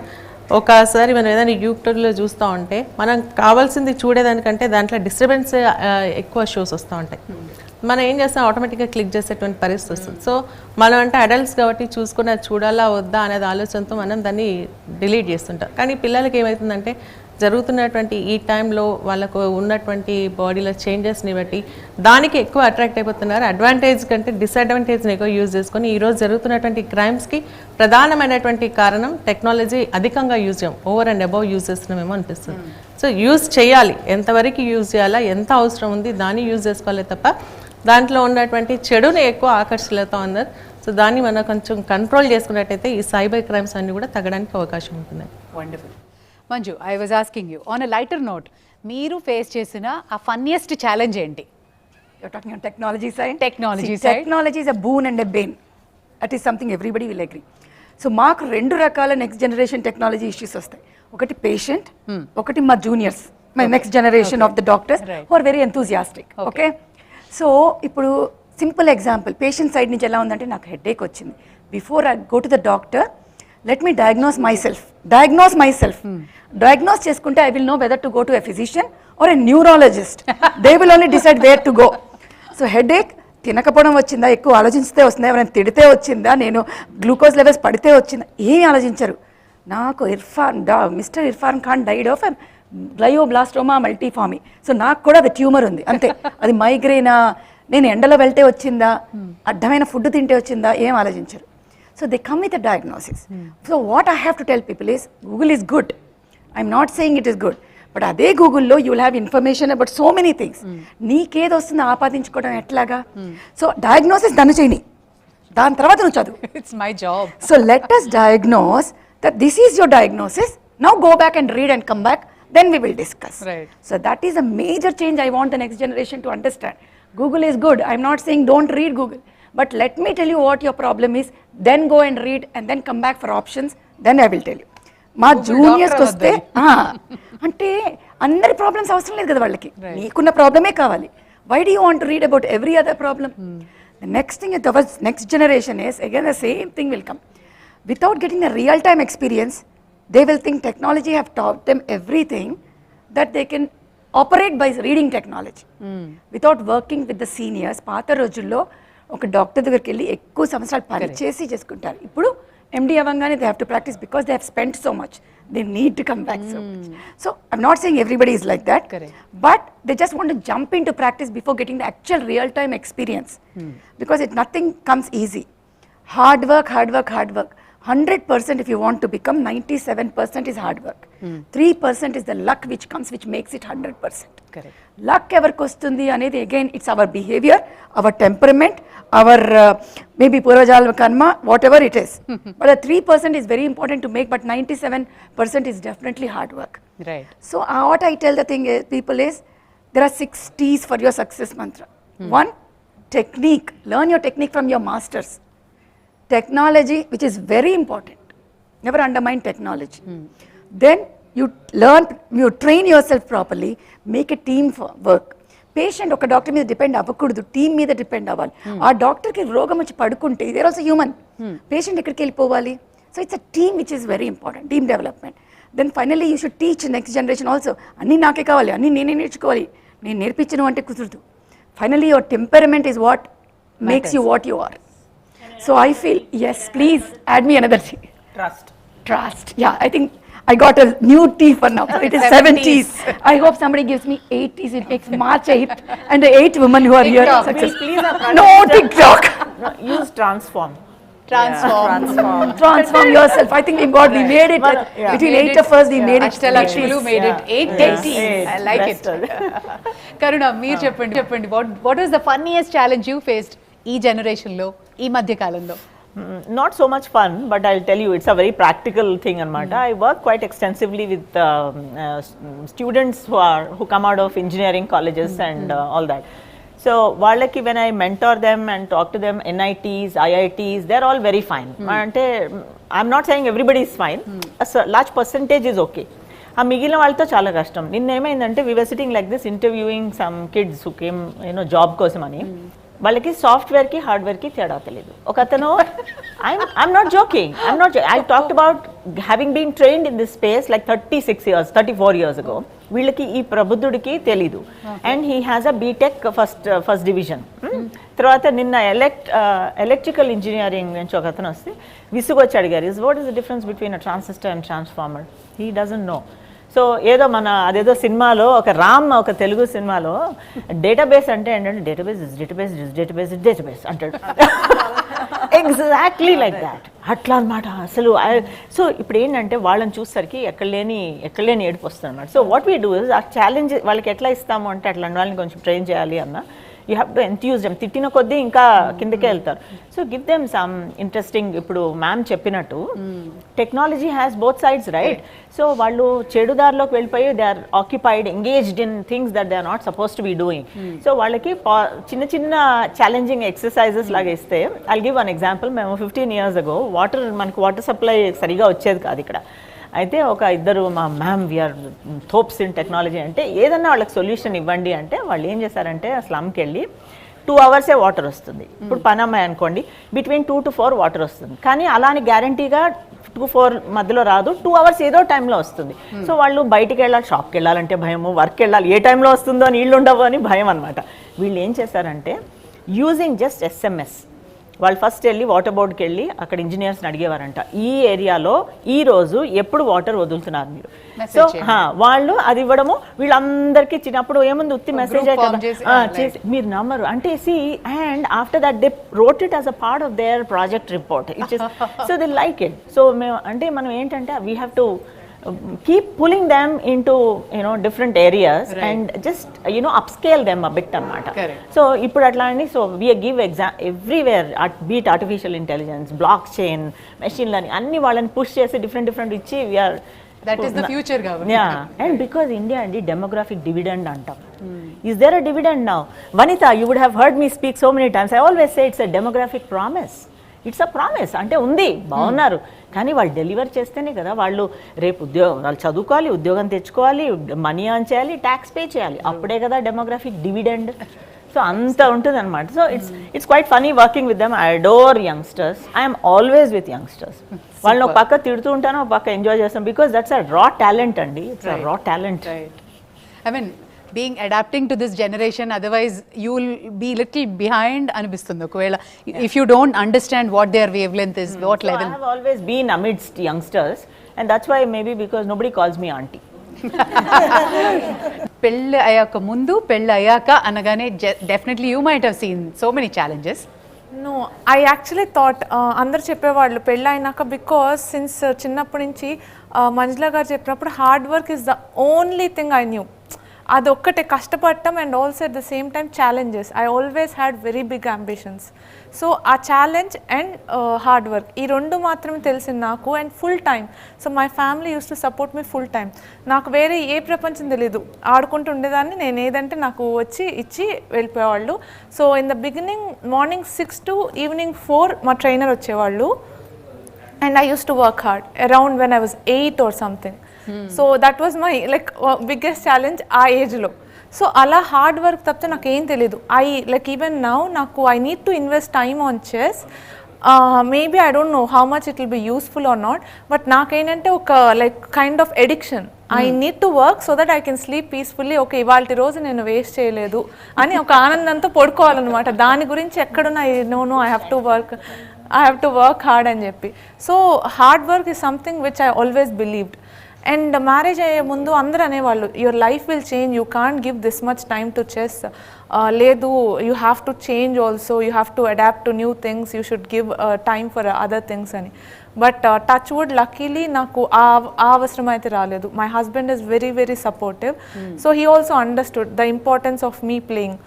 ఒకసారి మనం ఏదైనా యూట్యూబ్లో చూస్తూ ఉంటే మనం కావాల్సింది చూడేదానికంటే దాంట్లో డిస్టర్బెన్స్ ఎక్కువ షోస్ వస్తూ ఉంటాయి. మనం ఏం చేస్తాం, ఆటోమేటిక్గా క్లిక్ చేసేటువంటి పరిస్థితి వస్తుంది. సో మనం అంటే అడల్ట్స్ కాబట్టి చూసుకుని అది చూడాలా వద్దా అనేది ఆలోచనతో మనం దాన్ని డిలీట్ చేస్తుంటాం. కానీ పిల్లలకి ఏమవుతుందంటే జరుగుతున్నటువంటి ఈ టైంలో వాళ్ళకు ఉన్నటువంటి బాడీలో చేంజెస్ని బట్టి దానికి ఎక్కువ అట్రాక్ట్ అయిపోతున్నారు. అడ్వాంటేజ్ కంటే డిసడ్వాంటేజ్ని ఎక్కువ యూజ్ చేసుకొని ఈరోజు జరుగుతున్నటువంటి క్రైమ్స్కి ప్రధానమైనటువంటి కారణం టెక్నాలజీ అధికంగా యూజ్ చేయం, ఓవర్ అండ్ అబౌవ్ యూజ్ చేస్తున్నామేమో అనిపిస్తుంది. సో యూజ్ చేయాలి, ఎంతవరకు యూజ్ చేయాలా, ఎంత అవసరం ఉంది దాన్ని యూజ్ చేసుకోవాలి తప్ప దాంట్లో ఉన్నటువంటి చెడుని ఎక్కువ ఆకర్షిస్తూ ఉన్నారు. సో దాన్ని మనం కొంచెం కంట్రోల్ చేసుకున్నట్టయితే ఈ సైబర్ క్రైమ్స్ అన్నీ కూడా తగ్గడానికి అవకాశం ఉంటుంది. Wonderful. Manju, I was asking you on a lighter note, మీరు ఫేస్ చేసిన ఆ ఫన్నీయెస్ట్ ఛాలెంజ్ ఏంటి? You're talking on technology side? Technology See, side. Technology is a boon and a bane. That is something everybody will agree. So మాకు 2 రకాల నెక్స్ట్ జనరేషన్ టెక్నాలజీ ఇష్యూస్ వస్తాయి. ఒకటి పేషెంట్, ఒకటి మా juniors, my next generation of the doctors who are very enthusiastic. Okay, so ఇప్పుడు సింపుల్ ఎగ్జాంపుల్, పేషెంట్ సైడ్ నుంచి ఎలా ఉందంటే నాకు హెడేక్ వచ్చింది. Before I go to the doctor, let me diagnose myself. Diagnose చేసుకుంటే I will know whether to go to a physician or a neurologist. They will only decide where to go. So headache తినకపోవడం వచ్చిందా, ఎక్కువ ఆలోచిస్తే వస్తుందా, ఎవరైనా తిడితే వచ్చిందా, నేను గ్లూకోజ్ లెవెల్స్ పడితే వచ్చిందా, ఏమీ ఆలోచించరు. నాకు mister Irfan Khan died of glioblastoma multiforme. So నాకు కూడా అది ట్యూమర్ ఉంది అంతే. అది మైగ్రేనా, నేను ఎండలో వెళ్తే వచ్చిందా, అడ్డమైన ఫుడ్ తింటే వచ్చిందా, ఏం ఆలోచించరు. So they come with a diagnosis. So what I have to tell people is, Google is good, I'm not saying it is good, but అదే గూగుల్లో you will have information about so many things. నీకేది వస్తుందో ఆపాదించుకోవడం ఎట్లాగా? సో డయాగ్నోసిస్ దాన్ని చేయని, దాని తర్వాత నువ్వు చదువు. It's my job. So let us diagnose that this is your diagnosis, now go back and read and come back, then we will discuss. Right. So that is a major change I want the next generation to understand. Google is good, I'm not saying don't read Google, but let me tell you what your problem is, then go and read and then come back for options, then I will tell you. మా జూనియర్స్కి వస్తే అంటే అందరి ప్రాబ్లమ్స్ అవసరం లేదు కదా వాళ్ళకి, నీకున్న ప్రాబ్లమే కావాలి. Why do you want to read about every other problem? The next thing our next generation is again the same thing will come. Without getting a real-time experience, they will think technology have taught them everything that they can operate by reading technology. Without working with the seniors, పాత రోజుల్లో ఒక డాక్టర్ దగ్గరికి వెళ్ళి ఎక్కువ సంవత్సరాలు పనిచేసి చేసుకుంటారు. ఇప్పుడు MD అవ్వగానే they have to practice because they have spent so much. They need to come back so much. So I'm not saying everybody is like that, but they just want to jump into practice before getting the actual real-time experience. Because nothing comes easy. Hard work. 100% if you want to become, 97% is hard work. 3% is the luck which comes, which makes it 100%. Correct. Luck ఎవరికి వస్తుంది అనేది again it's our behavior, our temperament, our maybe పూర్వజన్మ కర్మ, whatever it is. But the 3% is very important to make, but 97% is definitely hard work. Right. So what I tell the thing is, people is, there are 6 T's for your success mantra. One, technique. Learn your technique from your masters. Technology, which is very important. Never undermine technology. Then you learn, you train yourself properly, make a team work. Patient ఒక డాక్టర్ మీద డిపెండ్ అవ్వకూడదు, టీమ్ మీద డిపెండ్ అవ్వాలి. ఆ డాక్టర్కి రోగం వచ్చి పడుకుంటే దేర్ ఆల్సో హ్యూమన్, పేషెంట్ ఎక్కడికి వెళ్ళిపోవాలి. So it's a team which is very important, team development. Then finally you should teach next generation also. అన్నీ నాకే కావాలి, అన్నీ నేనే నేర్చుకోవాలి, నేను నేర్పించను అంటే కుదరదు. Finally your temperament is what makes you what you are. So I feel, yes, please add me another T. Trust. Yeah, I think I got a new T for now. So it is 7 T's. I hope somebody gives me 8 T's. It makes March 8th and the 8 women who are here successful. No TikTok. No, use transform. Transform yourself. I think we made it. Between 8 of us, we made it. Ashtalakshmulu made it 8 T's. I like it. Karuna, meer cheppandi. What was the funniest challenge you faced ee generation lo, ee madhya kalamlo? Not so much fun, but I'll tell you, it's a very practical thing anamata. I work quite extensively with students who come out of engineering colleges and all that. So వాళ్ళకి when I mentor them and talk to them, NITs, IITs, they're all very fine. అంటే I'm not saying everybody is fine, a large percentage is okay. ఆ మిగిలిన వాళ్ళతో చాలా కష్టం. నిన్న ఏమైందంటే we were sitting like this interviewing some kids who came, job కోసం అని. వాళ్ళకి సాఫ్ట్వేర్కి హార్డ్వేర్కి తేడా తెలియదు. ఒక అతను, I'm not joking, I talked about having been trained in this space like 34 years ago. వీళ్ళకి ఈ ప్రబుద్ధుడికి తెలీదు. And he has a BTech first division. తర్వాత నిన్న ఎలక్ట్రికల్ ఇంజనీరింగ్ నుంచి ఒక అతను వస్తే విసుగొచ్చి అడిగారు, what is the difference between a transistor and transformer. He doesn't know. So ఏదో అదేదో సినిమాలో ఒక తెలుగు సినిమాలో డేటాబేస్ అంటే ఏంటంటే డేటాబేస్ అంటాడు. ఎగ్జాక్ట్లీ లైక్ దాట్, అట్లా అనమాట అసలు. సో ఇప్పుడు ఏంటంటే వాళ్ళని చూసేసరికి ఎక్కడలేని ఏడుపు వస్తుంది అనమాట. So what we do is, ఆ ఛాలెంజ్ వాళ్ళకి ఎట్లా ఇస్తాము అంటే అట్లా వాళ్ళని కొంచెం ట్రైన్ చేయాలి అన్న. You have to enthuse them. తిట్టిన కొద్దీ ఇంకా కిందకే వెళ్తారు. So give them some interesting. ఇప్పుడు మ్యామ్ చెప్పినట్టు technology has both sides, right? So వాళ్ళు చెడుదారిలోకి వెళ్ళిపోయి they are occupied, engaged in things that they are not suppose to be doing. So వాళ్ళకి చిన్న ఛాలెంజింగ్ ఎక్సర్సైజెస్ లాగా ఇస్తే, ఐల్ గివ్ వన్ ఎగ్జాంపుల్. మేము 15 years ago మనకి వాటర్ సప్లై సరిగా వచ్చేది కాదు ఇక్కడ. అయితే ఇద్దరు మా మ్యామ్ వీఆర్ థోప్స్ ఇన్ టెక్నాలజీ అంటే ఏదన్నా వాళ్ళకి సొల్యూషన్ ఇవ్వండి అంటే వాళ్ళు ఏం చేశారంటే స్లమ్కి వెళ్ళి 2 hours వాటర్ వస్తుంది. ఇప్పుడు పనమ్మాయి అనుకోండి, బిట్వీన్ 2 to 4 వాటర్ వస్తుంది. కానీ అలాని గ్యారంటీగా 2-4 మధ్యలో రాదు, 2 hours ఏదో టైంలో వస్తుంది. సో వాళ్ళు బయటికి వెళ్ళాలి, షాప్కి వెళ్ళాలంటే భయము, వర్క్ వెళ్ళాలి, ఏ టైంలో వస్తుందో నీళ్ళు ఉండవు అని భయం అనమాట. వీళ్ళు ఏం చేశారంటే యూజింగ్ జస్ట్ SMS, వాళ్ళు ఫస్ట్ వెళ్ళి వాటర్ బోర్డ్కి వెళ్ళి అక్కడ ఇంజనీర్స్ని అడిగేవారంట, ఈ ఏరియాలో ఈ రోజు ఎప్పుడు వాటర్ వదులుతున్నారు మీరు. సో వాళ్ళు అది ఇవ్వడము, వీళ్ళందరికీ చిన్నప్పుడు ఏముంది ఉత్తి మెసేజ్ చేసి మీరు నమ్మరు అంటే and after that they wrote it as a part of their project report. So they like it. So మనం ఏంటంటే we have to keep pulling them into different areas, right, and just upscale them a bit anamata. So ippudu atlani, so we give everywhere, be it artificial intelligence, blockchain, machine learning, anni వాళ్ళని push చేసి different ఇచ్చి we are, that is the future government. Yeah, and because India and the demographic dividend antam. Is there a dividend now? Vanita, you would have heard me speak so many times. I always say it's a demographic promise. It's a promise. అంటే ఉంది, బాగున్నారు, కానీ వాళ్ళు డెలివర్ చేస్తేనే కదా వాళ్ళు రేపు వాళ్ళు చదువుకోవాలి, ఉద్యోగం తెచ్చుకోవాలి, మనీ ఆన్ చేయాలి, ట్యాక్స్ పే చేయాలి, అప్పుడే కదా డెమోగ్రాఫిక్ డివిడెండ్. సో అంత ఉంటుంది అనమాట. So it's quite funny working with them. I adore youngsters. I'm always with youngsters. వాళ్ళని ఒక పక్క తిడుతూ ఉంటాను, ఒక పక్క ఎంజాయ్ చేస్తాను, బికాస్ దట్స్ అ రా టాలెంట్ అండి. ఇట్స్ అ రా talent. I mean adapting to this generation, otherwise you will be little behind అనిపిస్తుంది ఒకవేళ, if you don't understand what their wavelength is, what level. I have always been amidst youngsters, and that's why maybe because nobody calls me auntie. పెళ్ళి అయ్యాక ముందు, పెళ్ళి అయ్యాక అనగానే definitely you might have seen so many challenges. No, I actually thought అందరు చెప్పేవాళ్ళు పెళ్ళి అయినాక, బికాస్ సిన్స్ చిన్నప్పటి నుంచి మంజుల గారు చెప్పినప్పుడు hard work is the only thing I knew. అదొక్కటే కష్టపడటం and also at the same time challenges. I always had very big ambitions. So ఆ ఛాలెంజ్ అండ్ హార్డ్ వర్క్ ఈ రెండు మాత్రమే తెలిసింది నాకు, and full time. So my family use to support me full time. నాకు వేరే ఏ ప్రపంచం తెలీదు, ఆడుకుంటూ ఉండేదాన్ని. నేను ఏదంటే నాకు వచ్చి ఇచ్చి వెళ్ళిపోయేవాళ్ళు. So in the beginning morning 6 to evening 4 మా ట్రైనర్ వచ్చేవాళ్ళు. And I used to work hard around when I was 8 or something. So that was my biggest challenge ఆ ఏజ్లో. సో అలా హార్డ్ వర్క్ తప్పితే నాకు ఏం తెలీదు. ఈవెన్ నౌ నాకు I need to invest time on chess. Maybe I don't know how much it will be useful or not, but నాకేంటంటే ఒక kind of addiction. I need to work so that I can sleep peacefully. Okay, ఇవాళ రోజు నేను వేస్ట్ చేయలేదు అని ఒక ఆనందంతో పడుకోవాలన్నమాట. దాని గురించి ఎక్కడున్నా no I have to work hard అని చెప్పి. So hard work is something which I always believed. And marriage అయ్యే ముందు అందరూ అనేవాళ్ళు, your life will change, you can't give this much time to chess. లేదు, you have to change also, you have to adapt to new things, you should give time for other things అని. బట్ టచ్ వుడ్ లక్కీలీ నాకు ఆ అవసరం అయితే రాలేదు. My husband is very very supportive. So he also understood the importance of me playing.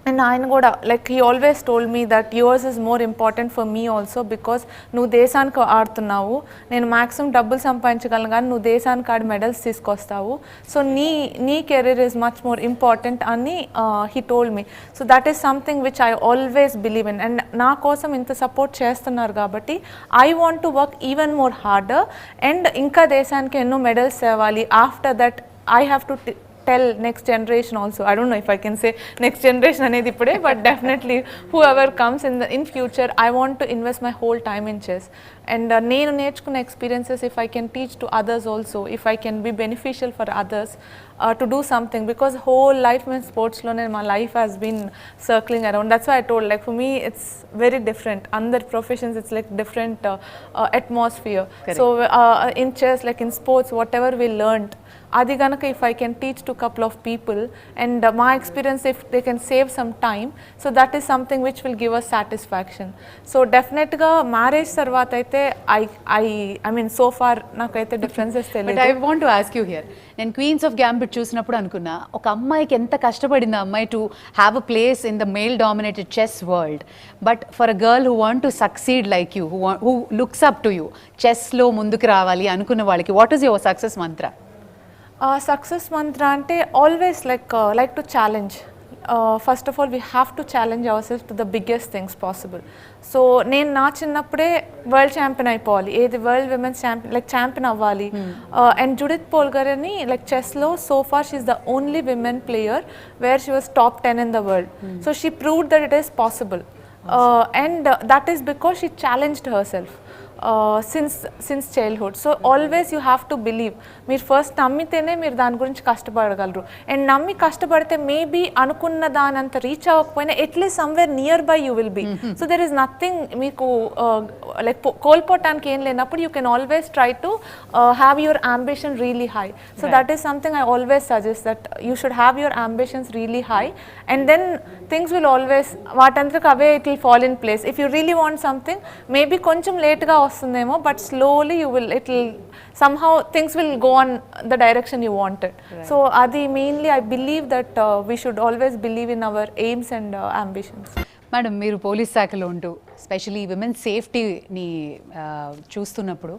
And ఆయన కూడా he always told me that yours is more important for me also, because నువ్వు దేశానికి ఆడుతున్నావు, నేను మ్యాక్సిమం డబ్బులు సంపాదించగలను కానీ నువ్వు దేశానికి ఆడి మెడల్స్ తీసుకొస్తావు. సో నీ career is much more important అని he told me. So that is something which I always believe in. And నా కోసం ఇంత సపోర్ట్ చేస్తున్నారు కాబట్టి I want to work even more harder. And ఇంకా దేశానికి ఎన్నో మెడల్స్ తేవాలి. After that I have to tell next generation also. I don't know if I can say next generation anedi ipude, but definitely whoever comes in future, I want to invest my whole time in chess. And nenu nechukunna experiences if I can teach to others also, if I can be beneficial for others to do something, because whole life in sports lo my life has been circling around. That's why I told, for me it's very different. Other professions it's different atmosphere. Correct. So in chess, in sports, whatever we learned, adi ganaka if I can teach to couple of people and my experience, if they can save some time, so that is something which will give us satisfaction. So definitely ga marriage tarvata aithe I mean so far nakaithe differences but I want to ask you here, నేను క్వీన్స్ ఆఫ్ గ్యాంబిట్ చూసినప్పుడు అనుకున్నా, ఒక అమ్మాయికి ఎంత కష్టపడింది ఆ అమ్మాయి to have a place in the male dominated chess world. But for a girl who want to succeed like you, who looks up to you, చెస్లో ముందుకు రావాలి అనుకున్న వాళ్ళకి what is your success mantra? Success mantra ante always like to challenge. First of all, we have to challenge ourselves to the biggest things possible. So నేను నా చిన్నప్పుడే వరల్డ్ ఛాంపియన్ అయిపోవాలి, ఏది వరల్డ్ విమెన్స్ ఛాంపియన్ అవ్వాలి. అండ్ జుడిత్ పోల్గర్ అని చెస్లో so far she is the only women player where she was top 10 in the world. So she proved that it is possible. And that is because she challenged herself. Since childhood. So always you have to believe. మీరు ఫస్ట్ నమ్మితేనే మీరు దాని గురించి కష్టపడగలరు. అండ్ నమ్మి కష్టపడితే మేబీ అనుకున్న దాని అంత రీచ్ అవ్వకపోయినా at least somewhere near by you will be. So there is nothing మీకు కోల్పోవటానికి ఏం లేనప్పుడు you can always try to have your ambition really high. So that is something I always suggest, that you should have your ambitions really high and then things will always వాటంతకు అవే it will fall in place. If you really want something maybe కొంచెం లేట్గా వస్తుందేమో, but slowly it will somehow things will go on the direction you wanted. Right. So adi mainly I believe that we should always believe in our aims and ambitions. Madam, మీరు పోలీస్ శాఖలో ఉంటూ స్పెషలీ విమెన్ సేఫ్టీని చూస్తున్నప్పుడు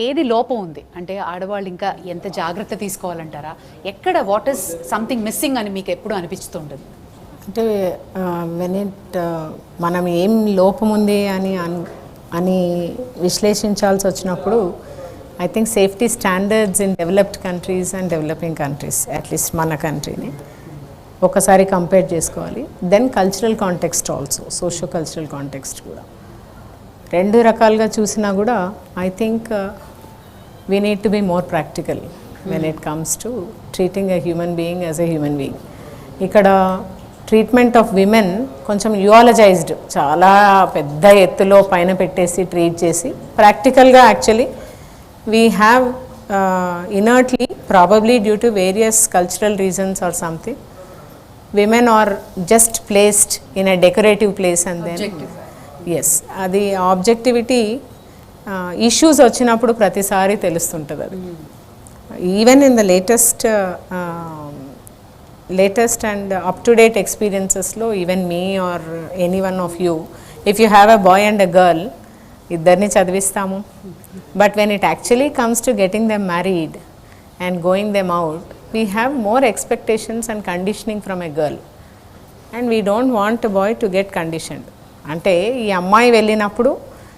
ఏది లోపం ఉంది అంటే ఆడవాళ్ళు ఇంకా ఎంత జాగ్రత్త తీసుకోవాలంటారా? ఎక్కడ వాట్ ఈస్ సంథింగ్ మిస్సింగ్ అని మీకు ఎప్పుడు అనిపిస్తుంటుంది? అంటే మనం ఏం లోపం ఉంది అని విశ్లేషించాల్సి వచ్చినప్పుడు I think safety standards in developed countries and developing countries, at least మన కంట్రీని ఒకసారి కంపేర్ చేసుకోవాలి. Then cultural context also, socio cultural context కూడా రెండు రకాలుగా చూసినా కూడా I think we need to be more practical when it comes to treating a human being as a human being. ఇక్కడ ట్రీట్మెంట్ ఆఫ్ విమెన్ కొంచెం యూఆలజైజ్డ్, చాలా పెద్ద ఎత్తులో పైన పెట్టేసి ట్రీట్ చేసి ప్రాక్టికల్గా actually we have inertly probably due to various cultural reasons or something women are just placed in a decorative place and then ఎస్ అది ఆబ్జెక్టివిటీ ఇష్యూస్ వచ్చినప్పుడు ప్రతిసారి తెలుస్తుంటుంది అది. Even in the latest latest and up to date ఎక్స్పీరియన్సెస్లో even me or any one of you, if you have a boy and a girl, ఇద్దరిని చదివిస్తాము. But when it actually comes to getting them married and going them out, we have more expectations and conditioning from a girl and we don't want a boy to get conditioned. అంటే ఈ అమ్మాయి వెళ్ళినప్పుడు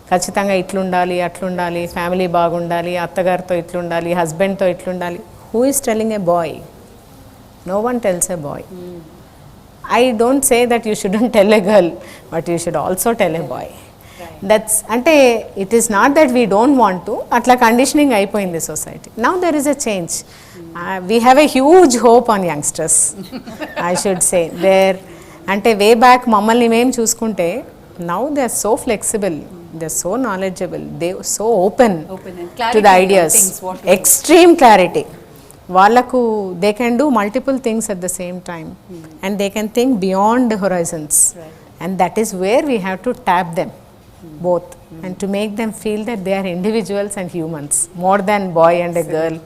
ఖచ్చితంగా ఇట్లుండాలి, అట్లుండాలి, ఫ్యామిలీ బాగుండాలి, అత్తగారితో ఇట్లుండాలి, హస్బెండ్తో ఇట్లుండాలి. Who is telling a boy? No one tells a boy. I don't say that you shouldn't tell a girl, but you should also tell a boy. That's ante it is not that we don't want to, atla conditioning అయిపోయింది society. Now there is a change. We have a huge hope on youngsters. I should say there ante way back మమ్మల్ని మేము చూసుకుంటే now they are so flexible, they are so knowledgeable, they are so open and to clarity the on ideas, things, what to extreme clarity. వాళ్ళకు they can do multiple things at the same time and they can think beyond horizons and that is where we have to tap them both and to make them feel that they are individuals and humans more than boy and a girl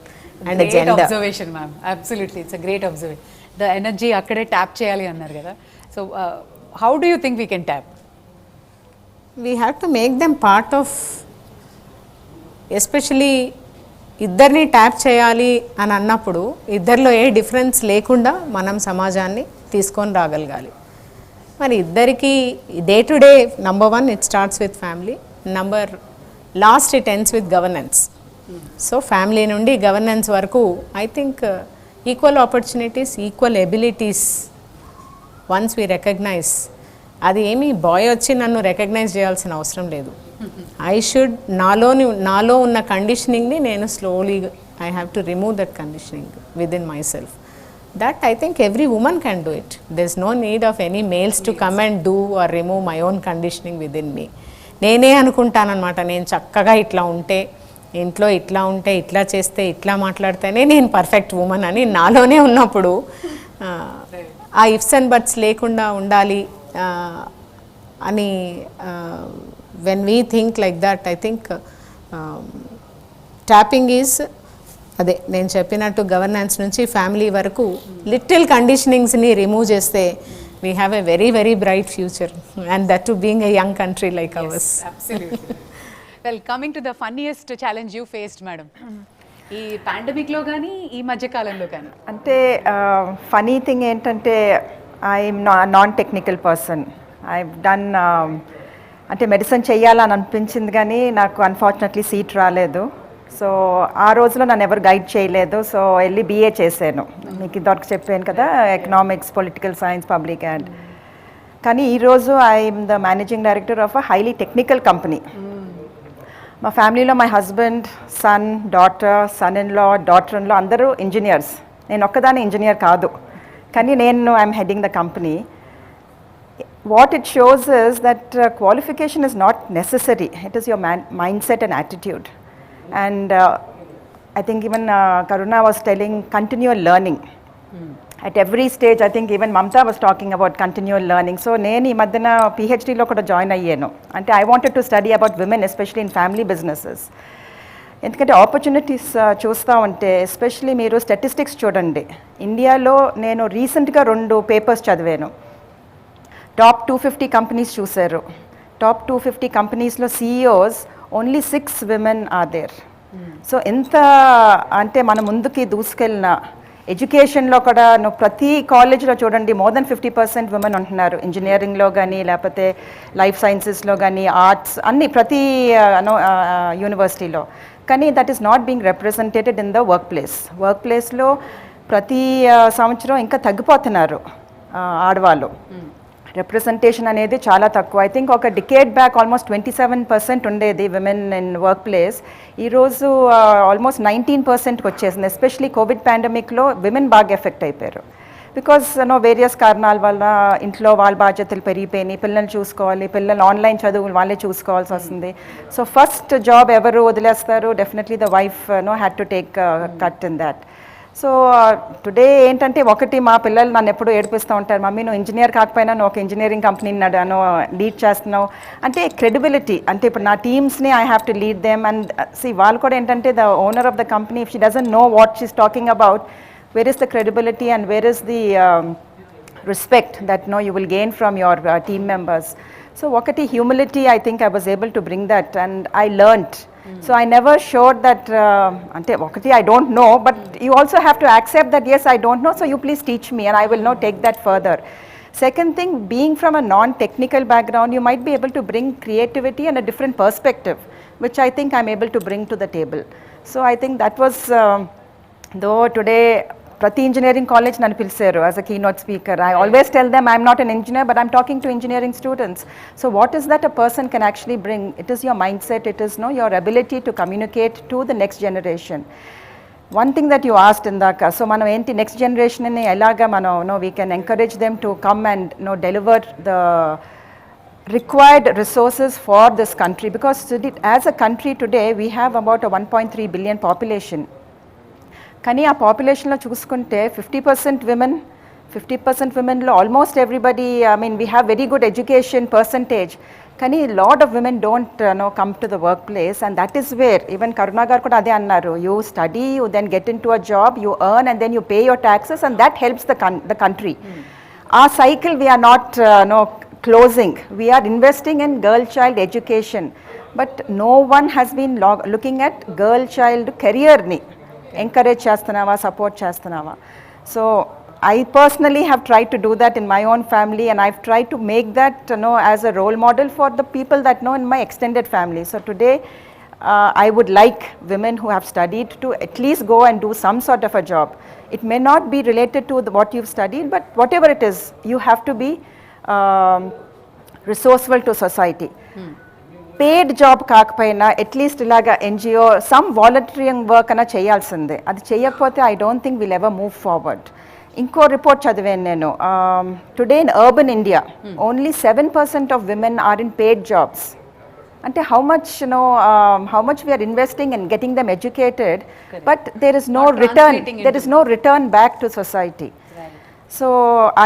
and a gender. Observation ma'am, absolutely it's a great observation. The energy అక్కడే ట్యాప్ చేయాలి అన్నారు కదా. So how do you think we can tap? We have to make them part of, especially ఇద్దరిని ట్యాప్ చేయాలి అని అన్నప్పుడు ఇద్దరిలో ఏ డిఫరెన్స్ లేకుండా మనం సమాజాన్ని తీసుకొని రాగలగాలి. మరి ఇద్దరికి day to day number 1 it starts with family, last it ends with governance. So family నుండి గవర్నెన్స్ వరకు I think equal opportunities, equal abilities once we recognize. అది ఏమి బాయ్ వచ్చి నన్ను రికగ్నైజ్ చేయాల్సిన అవసరం లేదు. ఐ షుడ్ నాలో ఉన్న కండిషనింగ్ని నేను slowly I have to remove that conditioning within మై సెల్ఫ్. That I think every woman can do it. There is no need of any males to come and do or remove my own conditioning within me. నేనే అనుకుంటానమాట, నేను చక్కగా ఇట్లా ఉంటే, ఇంట్లో ఇట్లా ఉంటే, ఇట్లా చేస్తే, ఇట్లా మాట్లాడితేనే నేను పర్ఫెక్ట్ ఉమన్ అని నాలోనే ఉన్నప్పుడు ఆ ఇఫ్స్ అండ్ బట్స్ లేకుండా ఉండాలి అని when we think like that, I think tapping is అదే నేను చెప్పినట్టు గవర్నెన్స్ నుంచి ఫ్యామిలీ వరకు లిటిల్ కండిషనింగ్స్ని రిమూవ్ చేస్తే we have a very very bright future, and that too being a young country like ours. Absolutely. Well, coming to the funniest challenge you faced, madam, ఈ పాండమిక్లో కానీ ఈ మధ్యకాలంలో కానీ? అంటే ఫనీ థింగ్ ఏంటంటే I'm non technical person. I've done అంటే మెడిసిన్ చేయాలని అనిపించింది కానీ నాకు అన్ఫార్చునేట్లీ సీట్ రాలేదు. సో ఆ రోజులో నన్ను ఎవరు గైడ్ చేయలేదు. సో వెళ్ళి BA చేశాను. మీకు ఇదివరకు చెప్పాను కదా, economics, political science, public and. కానీ ఈరోజు I'm the managing director of a highly technical company. మా ఫ్యామిలీలో my husband, son, son in law, daughter in law అందరూ ఇంజనీర్స్. నేను ఒక్కదాని ఇంజనీర్ కాదు, కానీ I'm heading the company. What it shows is that qualification is not necessary. It is your mindset and attitude. And I think even Karuna was telling continual learning. At every stage, I think even Mamta was talking about continual learning. So నేను ఈ మధ్యన PhDలో కూడా జాయిన్ అయ్యాను. అంటే I wanted to study about women, especially in family businesses. ఎందుకంటే ఆపర్చునిటీస్ చూస్తూ ఉంటే, ఎస్పెషలీ మీరు స్టాటిస్టిక్స్ చూడండి. ఇండియాలో నేను రీసెంట్గా 2 పేపర్స్ చదివాను. టాప్ 250 కంపెనీస్ చూశారు. టాప్ 250 కంపెనీస్లో CEOs only 6 women are there. So ఎంత అంటే మన ముందుకి దూసుకెళ్ళిన ఎడ్యుకేషన్లో కూడా నువ్వు ప్రతి కాలేజ్లో చూడండి మోర్ దెన్ 50% women ఉంటున్నారు. ఇంజనీరింగ్లో కానీ, లేకపోతే లైఫ్ సైన్సెస్లో కానీ, ఆర్ట్స్ అన్ని ప్రతి యూనివర్సిటీలో. కానీ that is not being representated in the work ప్లేస్లో ప్రతి సంవత్సరం ఇంకా తగ్గిపోతున్నారు ఆడవాళ్ళు. రిప్రజెంటేషన్ అనేది చాలా తక్కువ. ఐ థింక్ ఒక డికేడ్ బ్యాక్ ఆల్మోస్ట్ 27% ఉండేది విమెన్ ఇన్ వర్క్ ప్లేస్. ఈరోజు ఆల్మోస్ట్ 19%కి వచ్చేసింది. ఎస్పెషలీ కోవిడ్ పాండమిక్లో విమెన్ బాగా ఎఫెక్ట్ అయిపోయారు. బికాస్ వేరియస్ కారణాల వల్ల ఇంట్లో వాళ్ళ బాధ్యతలు పెరిగిపోయినాయి. పిల్లల్ని చూసుకోవాలి, పిల్లలు ఆన్లైన్ చదువులు వాళ్ళే చూసుకోవాల్సి వస్తుంది. సో ఫస్ట్ జాబ్ ఎవరు వదిలేస్తారు? Definitely the wife had to take cut in that. So today ఏంటంటే, ఒకటి మా పిల్లలు నన్ను ఎప్పుడు ఏడిపిస్తూ ఉంటారు, మమ్మీ నువ్వు ఇంజనీర్ కాకపోయినా నువ్వు ఒక ఇంజనీరింగ్ కంపెనీని లీడ్ చేస్తున్నావు అంటే క్రెడిబిలిటీ. అంటే ఇప్పుడు నా టీమ్స్ని I have to lead them. And see వాళ్ళు కూడా ఏంటంటే the owner of the company, if she doesn't know what she's talking about, where is the credibility and where is the respect that you will gain from your team members. So wakati humility, I think I was able to bring that and I learnt. So I never showed that ante wakati I don't know, but you also have to accept that yes, I don't know, so you please teach me and I will now take that further. Second thing, being from a non-technical background, you might be able to bring creativity and a different perspective, which I think I'm able to bring to the table. So I think that was though today Prati Engineering College nanu pilsaru as a keynote speaker. I always tell them I'm not an engineer, but I'm talking to engineering students. So what is that a person can actually bring? It is your mindset, it is your ability to communicate to the next generation. One thing that you asked indaka, so manam enti next generation ni elaga manam we can encourage them to come and deliver the required resources for this country, because as a country today we have about a 1.3 billion population. కానీ ఆ పాపులేషన్లో చూసుకుంటే 50% విమెన్లో almost everybody, I mean we have very good education percentage, కానీ lot of women don't come to the work place, and that is where even Karuna garu కూడా అదే అన్నారు, you study, you then get in to a job, you earn and then you pay your taxes and that helps the country. ఆ cycle we are not closing. We are investing in girl child education, but no one has been looking at girl child career ni encourage chestunava, support chestunava. So I personally have tried to do that in my own family, and I've tried to make that as a role model for the people that know in my extended family. So today I would like women who have studied to at least go and do some sort of a job. It may not be related to what you've studied, but whatever it is, you have to be resourceful to society. Paid job కాకపోయినా అట్లీస్ట్ ఇలాగా ఎన్జిఓ సమ్ వాలంటీరింగ్ వర్క్ అన్న చేయాల్సిందే. అది చేయకపోతే I don't think will ever move forward. ఇంకో రిపోర్ట్ చదివాను నేను, today in urban India only 7% of women are in paid jobs. అంటే how much we are investing in getting them educated, but there is no return back to society. So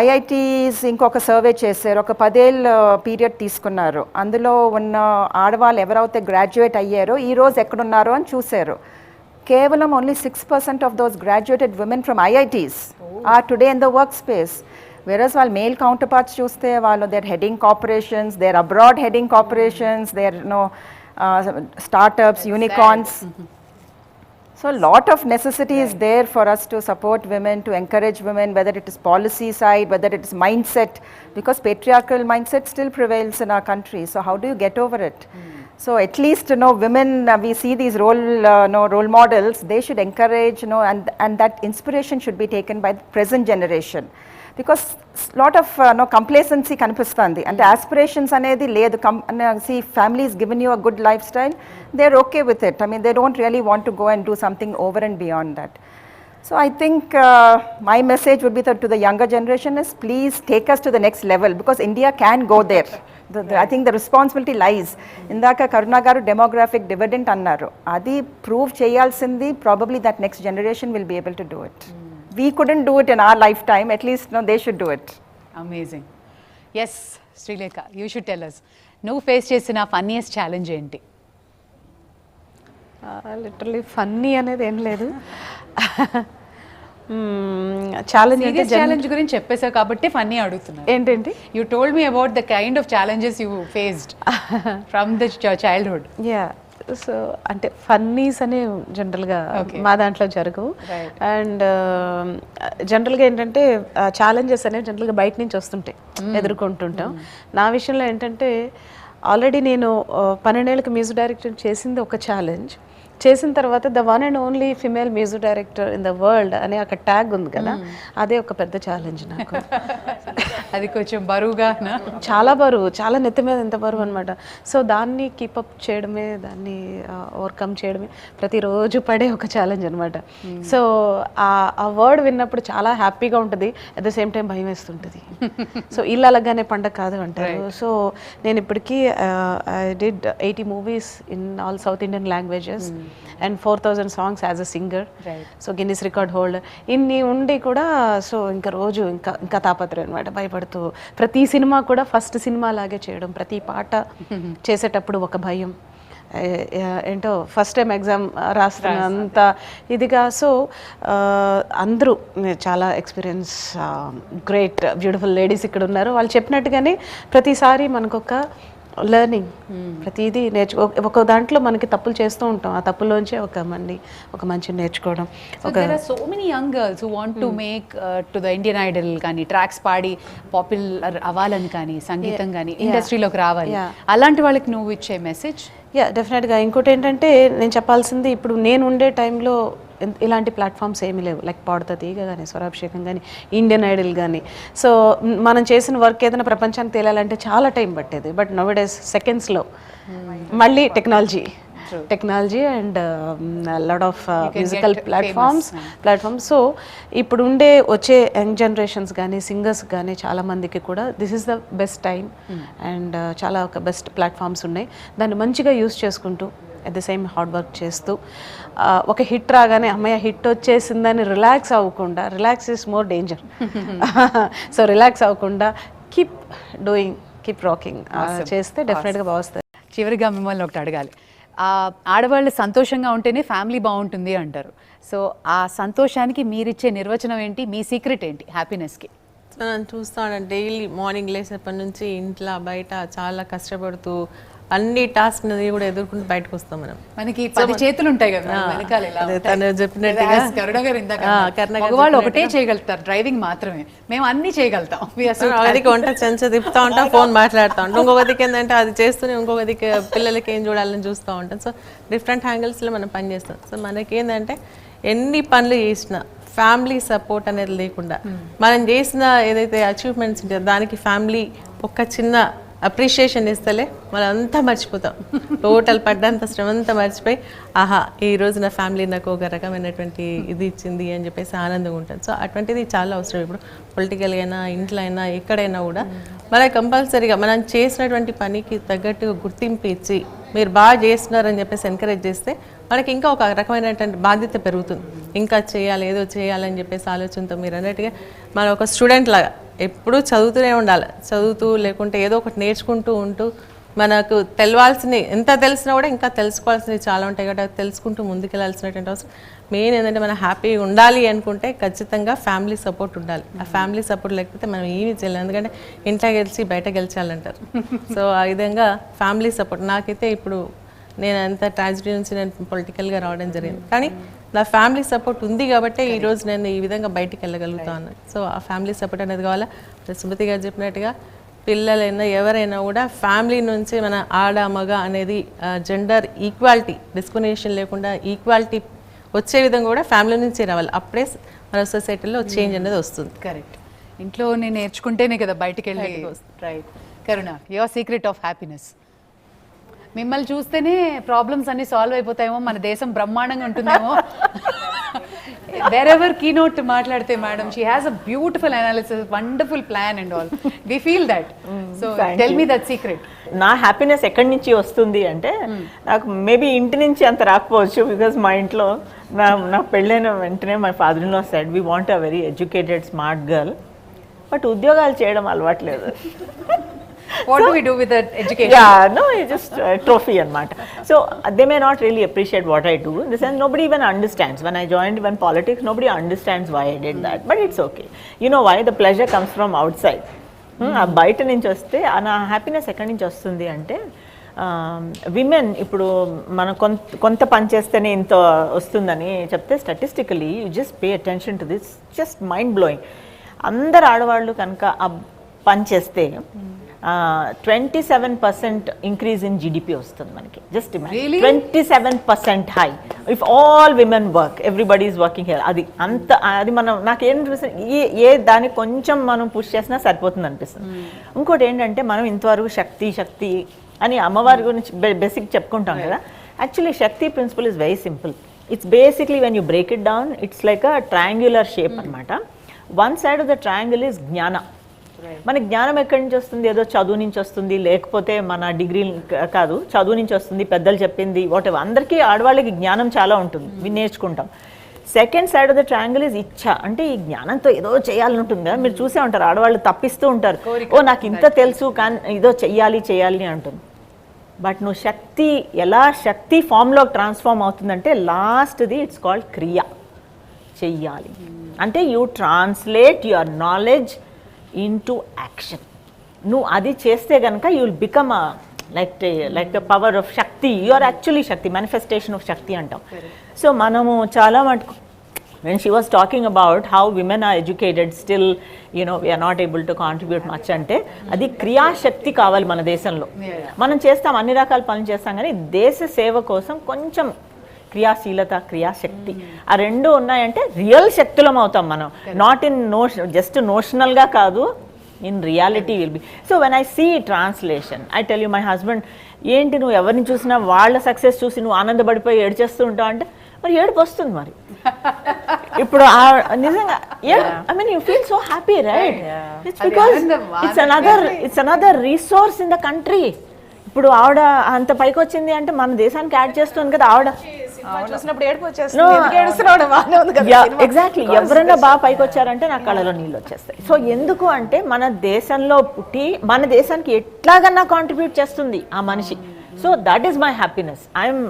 IITs ఇంకొక సర్వే చేశారు, ఒక 10 ఏళ్ళ పీరియడ్ తీసుకున్నారు. అందులో ఉన్న ఆడవాళ్ళు ఎవరైతే గ్రాడ్యుయేట్ అయ్యారో ఈరోజు ఎక్కడున్నారో అని చూశారు. కేవలం only 6% of those graduated women from IITs are today in the work space. Versus వాళ్ళ మేల్ కౌంటర్ పార్ట్స్ చూస్తే వాళ్ళు there heading corporations, there abroad heading corporations, there startups, unicorns. So a lot of necessity is there for us to support women, to encourage women, whether it is policy side, whether it is mindset, because patriarchal mindset still prevails in our country. So how do you get over it? So at least women, we see these role models, they should encourage, and that inspiration should be taken by the present generation. Because lot of complacency kanipustandi, and aspirations anedi ledu. See, families given you a good lifestyle, they're okay with it. I mean, they don't really want to go and do something over and beyond that. So I think my message would be to the younger generation is, please take us to the next level, because India can go there. I think the responsibility lies. Indaka Karuna garu demographic dividend annaru, adi prove cheyalsindi, probably that next generation will be able to do it. We couldn't do it in our lifetime, at least they should do it. Amazing. Yes, Srilekha, you should tell us. నువ్వు ఫేస్ చేసిన ఫన్నీయెస్ట్ ఛాలెంజ్ ఏంటి? లిటరలీ ఫన్నీ అనేది ఏం లేదు. ఛాలెంజ్ గురించి చెప్పేసావు కాబట్టి ఫన్నీ అడుగుతున్నా. ఏంటండి? You told me about the kind of challenges you faced from the childhood. Yeah, so అంటే ఫన్నీస్ అనే జనరల్గా మా దాంట్లో జరగవు. అండ్ జనరల్గా ఏంటంటే ఛాలెంజెస్ అనేవి జనరల్గా బయట నుంచి వస్తుంటాయి, ఎదుర్కొంటుంటాం. నా విషయంలో ఏంటంటే ఆల్రెడీ నేను 12 ఏళ్ళకి మ్యూజిక్ డైరెక్టర్ చేసింది ఒక ఛాలెంజ్. చేసిన తర్వాత the one and only female music director in the world అనే ఒక ట్యాగ్ ఉంది కదా, అదే ఒక పెద్ద ఛాలెంజ్ నాకు. అది కొంచెం బరువుగా, చాలా బరువు, చాలా నెత్తి మీద ఎంత బరువు అనమాట. సో దాన్ని కీపప్ చేయడమే, దాన్ని ఓవర్కమ్ చేయడమే ప్రతిరోజు పడే ఒక ఛాలెంజ్ అనమాట. సో ఆ వర్డ్ విన్నప్పుడు చాలా హ్యాపీగా ఉంటుంది, అట్ ద సేమ్ టైం భయం వేస్తుంటుంది. సో ఇల్లు అలాగానే పండగ కాదు అంటారు. సో నేను ఇప్పటికీ I did 80 movies in all south Indian languages and 4,000 songs as a singer. So Guinness record holder. ఇన్ని ఉండి కూడా సో ఇంకా రోజు ఇంకా తాపత్రయం అనమాట, భయపడుతూ ప్రతి సినిమా కూడా ఫస్ట్ సినిమా లాగే చేయడం, ప్రతి పాట చేసేటప్పుడు ఒక భయం. ఏంటో ఫస్ట్ టైం ఎగ్జామ్ రాస్తున్నంత ఇదిగా. సో అందరూ చాలా ఎక్స్పీరియన్స్, గ్రేట్ బ్యూటిఫుల్ లేడీస్ ఇక్కడ ఉన్నారు. వాళ్ళు చెప్పినట్టుగానే ప్రతిసారి మనకొక లెర్నింగ్, ప్రతిదీ ఒక దాంట్లో మనకి తప్పులు చేస్తూ ఉంటాం, ఆ తప్పుల్లోంచే ఒక మంచి నేర్చుకోవడం. there are so many young girls who want to make to the Indian Idol కానీ ట్రాక్స్ పాడి పాపులర్ అవ్వాలని కానీ సంగీతం కానీ ఇండస్ట్రీలోకి రావాలి, అలాంటి వాళ్ళకి నువ్వు ఇచ్చే మెసేజ్? డెఫినెట్గా. ఇంకోటి ఏంటంటే నేను చెప్పాల్సింది, ఇప్పుడు నేను ఉండే టైంలో ఇలాంటి ప్లాట్ఫామ్స్ ఏమీ లేవు. లైక్ పాడుతా తీగ కానీ, స్వరాభిషేకం కానీ, ఇండియన్ ఐడల్ కానీ. సో మనం చేసిన వర్క్ ఏదైనా ప్రపంచానికి తేలాలంటే చాలా టైం పట్టేది. బట్ నవ్ డేస్ సెకండ్స్లో మళ్ళీ technology and lot of musical platforms. So ఇప్పుడు వచ్చే యంగ్ జనరేషన్స్ కానీ, సింగర్స్ కానీ చాలామందికి కూడా this is the best time and చాలా ఒక బెస్ట్ ప్లాట్ఫామ్స్ ఉన్నాయి. దాన్ని మంచిగా యూస్ చేసుకుంటూ at the same hard work చేస్తూ ఒక హిట్ రాగానే అమ్మయ్య హిట్ వచ్చేసిందని రిలాక్స్ అవ్వకుండా, relax is more danger. So relax అవ్వకుండా కీప్ డూయింగ్, కీప్ రాకింగ్ చేస్తే డెఫినెట్గా బాగుస్తుంది. చివరిగా మిమ్మల్ని ఒకటి అడగాలి. ఆడవాళ్ళు సంతోషంగా ఉంటేనే ఫ్యామిలీ బాగుంటుంది అంటారు. సో ఆ సంతోషానికి మీరిచ్చే నిర్వచనం ఏంటి? మీ సీక్రెట్ ఏంటి హ్యాపీనెస్కి? నేను చూస్తాను డైలీ మార్నింగ్ లేచినప్పటి నుంచి ఇంట్లో బయట చాలా కష్టపడుతూ అన్ని టాస్క్ కూడా ఎదుర్కొంటూ బయటకు వస్తాం మనం. మనకి 10 చేతులు ఉంటాయి కదా వెనకాల. తను చెప్పినట్టుగా మగవాళ్ళు ఒకటే చేయగలుగుతారు, డ్రైవింగ్ మాత్రమే. మేము అన్ని చేయగలుగుతాం. ఒకదికి వంట చెంచ తిప్పుతా ఉంటాం, ఫోన్ మాట్లాడుతూ ఉంటాం. ఇంకొకదికి ఏంటంటే అది చేస్తూనే ఇంకొకదికి పిల్లలకి ఏం చూడాలని చూస్తూ ఉంటాం. సో డిఫరెంట్ హ్యాంగిల్స్లో మనం పని చేస్తాం. సో మనకి ఏంటంటే ఎన్ని పనులు చేసినా ఫ్యామిలీ సపోర్ట్ అనేది లేకుండా, మనం చేసిన ఏదైతే అచీవ్మెంట్స్ ఉంటుందో దానికి ఫ్యామిలీ ఒక చిన్న అప్రిషియేషన్ ఇస్తలే మనం అంతా మర్చిపోతాం. టోటల్ పడ్డంత శ్రమ అంతా మర్చిపోయి ఆహా ఈరోజు నా ఫ్యామిలీ నాకు ఒక రకమైనటువంటి ఇది ఇచ్చింది అని చెప్పేసి ఆనందంగా ఉంటుంది. సో అటువంటిది చాలా అవసరం. ఇప్పుడు పొలిటికల్గా అయినా, ఇంట్లో అయినా, ఎక్కడైనా కూడా మనకి కంపల్సరీగా మనం చేసినటువంటి పనికి తగ్గట్టుగా గుర్తింపు ఇచ్చి మీరు బాగా చేస్తున్నారని చెప్పేసి ఎంకరేజ్ చేస్తే మనకి ఇంకా ఒక రకమైనటువంటి బాధ్యత పెరుగుతుంది. ఇంకా చేయాలి, ఏదో చేయాలని చెప్పేసి ఆలోచనతో మీరు అన్నట్టుగా మనం ఒక స్టూడెంట్ లాగా ఎప్పుడూ చదువుతూనే ఉండాలి. చదువుతూ లేకుంటే ఏదో ఒకటి నేర్చుకుంటూ ఉంటూ మనకు తెలవాల్సినవి ఎంత తెలిసినా కూడా ఇంకా తెలుసుకోవాల్సినవి చాలా ఉంటాయి కాబట్టి అది తెలుసుకుంటూ ముందుకెళ్ళాల్సినటువంటి అవసరం. మెయిన్ ఏంటంటే మనం హ్యాపీగా ఉండాలి అనుకుంటే ఖచ్చితంగా ఫ్యామిలీ సపోర్ట్ ఉండాలి. ఆ ఫ్యామిలీ సపోర్ట్ లేకపోతే మనం ఏమీ చేయలేం. ఎందుకంటే ఇంట్లో గెలిచి బయట గెలిచాలంటారు. సో ఆ విధంగా ఫ్యామిలీ సపోర్ట్ నాకైతే ఇప్పుడు నేను అంత ట్రాజడీ నుంచి నేను పొలిటికల్గా రావడం జరిగింది, కానీ నా ఫ్యామిలీ సపోర్ట్ ఉంది కాబట్టి ఈరోజు నేను ఈ విధంగా బయటికి వెళ్ళగలుగుతాను. సో ఆ ఫ్యామిలీ సపోర్ట్ అనేది కావాలా. సుమతి గారు చెప్పినట్టుగా పిల్లలైనా ఎవరైనా కూడా ఫ్యామిలీ నుంచి మన ఆడ మగ అనేది జెండర్ ఈక్వాలిటీ డిస్క్రిమినేషన్ లేకుండా ఈక్వాలిటీ వచ్చే విధంగా కూడా ఫ్యామిలీ నుంచి రావాలి. అప్పుడే మన సొసైటీలో చేంజ్ అనేది వస్తుంది. కరెక్ట్. ఇంట్లో నేను నేర్చుకుంటేనే కదా బయటికి వెళ్ళి. Right. Karuna, your secret of happiness? మిమ్మల్ని చూస్తేనే ప్రాబ్లమ్స్ అన్ని సాల్వ్ అయిపోతాయేమో, మన దేశం బ్రహ్మాండంగా ఉంటుందేమో. wherever keynote మాట్లాడితే madam, she has a beautiful analysis, wonderful plan and all. We feel that. So tell me that secret. నా హ్యాపీనెస్ ఎక్కడి నుంచి వస్తుంది అంటే నాకు మేబీ ఇంటి నుంచి అంత రాకపోవచ్చు. బికాజ్ మా ఇంట్లో నా పెళ్ళైన వెంటనే my father in law said we want a very educated smart girl, but ఉద్యోగాలు చేయడం అలవాట్లేదు. What do we do with that education? Yeah, no, it's just a trophy anamata. So they may not really appreciate what I do. In the sense, nobody even understands. When I joined even politics, nobody understands why I did that. But it's okay. You know why? The pleasure comes from outside. బయట నుంచి వస్తే నా హ్యాపీనెస్ ఎక్కడి నుంచి వస్తుంది అంటే, విమెన్ ఇప్పుడు మనం కొంత పని చేస్తేనే ఇంత వస్తుందని చెప్తే statistically you just pay attention to this, just mind blowing. అందరు ఆడవాళ్ళు కనుక ఆ పని చేస్తే 27% ఇంక్రీజ్ ఇన్ జీడిపి వస్తుంది మనకి. Just imagine 27% high if all women work, everybody is working here. అది మనం నాకేం ఏ దానికి కొంచెం మనం పుష్ చేసినా సరిపోతుంది అనిపిస్తుంది. ఇంకోటి ఏంటంటే మనం ఇంతవరకు శక్తి అని అమ్మవారి గురించి బేసిక్ చెప్పుకుంటాం కదా. Actually Shakti principle is very simple. It's basically when you break it down it's like a triangular shape అనమాట. One side of the triangle is jnana. మన జ్ఞానం ఎక్కడి నుంచి వస్తుంది? ఏదో చదువు నుంచి వస్తుంది, లేకపోతే మన డిగ్రీ కాదు, చదువు నుంచి వస్తుంది, పెద్దలు చెప్పింది, వాట్ ఎవర్. అందరికీ ఆడవాళ్ళకి జ్ఞానం చాలా ఉంటుంది, ఇవి నేర్చుకుంటాం. Second side of the triangle is ఇచ్చ. అంటే ఈ జ్ఞానంతో ఏదో చేయాలని ఉంటుంది కదా, మీరు చూసే ఉంటారు ఆడవాళ్ళు తప్పిస్తూ ఉంటారు, ఓ నాకు ఇంత తెలుసు కానీ ఏదో చెయ్యాలి అని అంటుంది. బట్ నువ్వు శక్తి ఎలా శక్తి ఫామ్లోకి ట్రాన్స్ఫార్మ్ అవుతుందంటే లాస్ట్ది ఇట్స్ కాల్డ్ క్రియ చెయ్యాలి. అంటే you translate your knowledge into action. నువ్వు అది చేస్తే కనుక you will become like power of Shakti. You are actually Shakti, manifestation of Shakti అంటాం. సో మనము చాలా మటుకు when she was talking about how women are educated still, you know, we are not able to contribute much అంటే అది క్రియాశక్తి కావాలి మన దేశంలో. మనం చేస్తాం, అన్ని రకాల పనులు చేస్తాం, కానీ దేశ సేవ కోసం కొంచెం క్రియాశీలత, క్రియాశక్తి ఆ రెండు ఉన్నాయంటే రియల్ శక్తులం అవుతాం మనం. నాట్ ఇన్ జస్ట్ నోషనల్గా కాదు, in reality will be. So when I see translation, I tell you, my husband, ఏంటి నువ్వు ఎవరిని చూసినా వాళ్ళ సక్సెస్ చూసి నువ్వు ఆనందపడిపోయి ఏడ్చేస్తూ ఉంటావు అంటే, మరి ఏడుపు వస్తుంది మరి. ఇప్పుడు నిజంగా I mean you feel so happy, right? It's because it's another resource in the country. ఇప్పుడు ఆవిడ అంత పైకి వచ్చింది అంటే మన దేశానికి యాడ్ చేస్తుంది కదా ఆవిడ. ఎగ్జాక్ట్లీ, ఎవరైనా బాగా పైకి వచ్చారంటే నా కళ్ళలో నీళ్ళు వచ్చేస్తాయి. సో ఎందుకు అంటే మన దేశంలో పుట్టి మన దేశానికి ఎట్లాగన్నా కాంట్రిబ్యూట్ చేస్తుంది ఆ మనిషి. So that is my happiness. I'm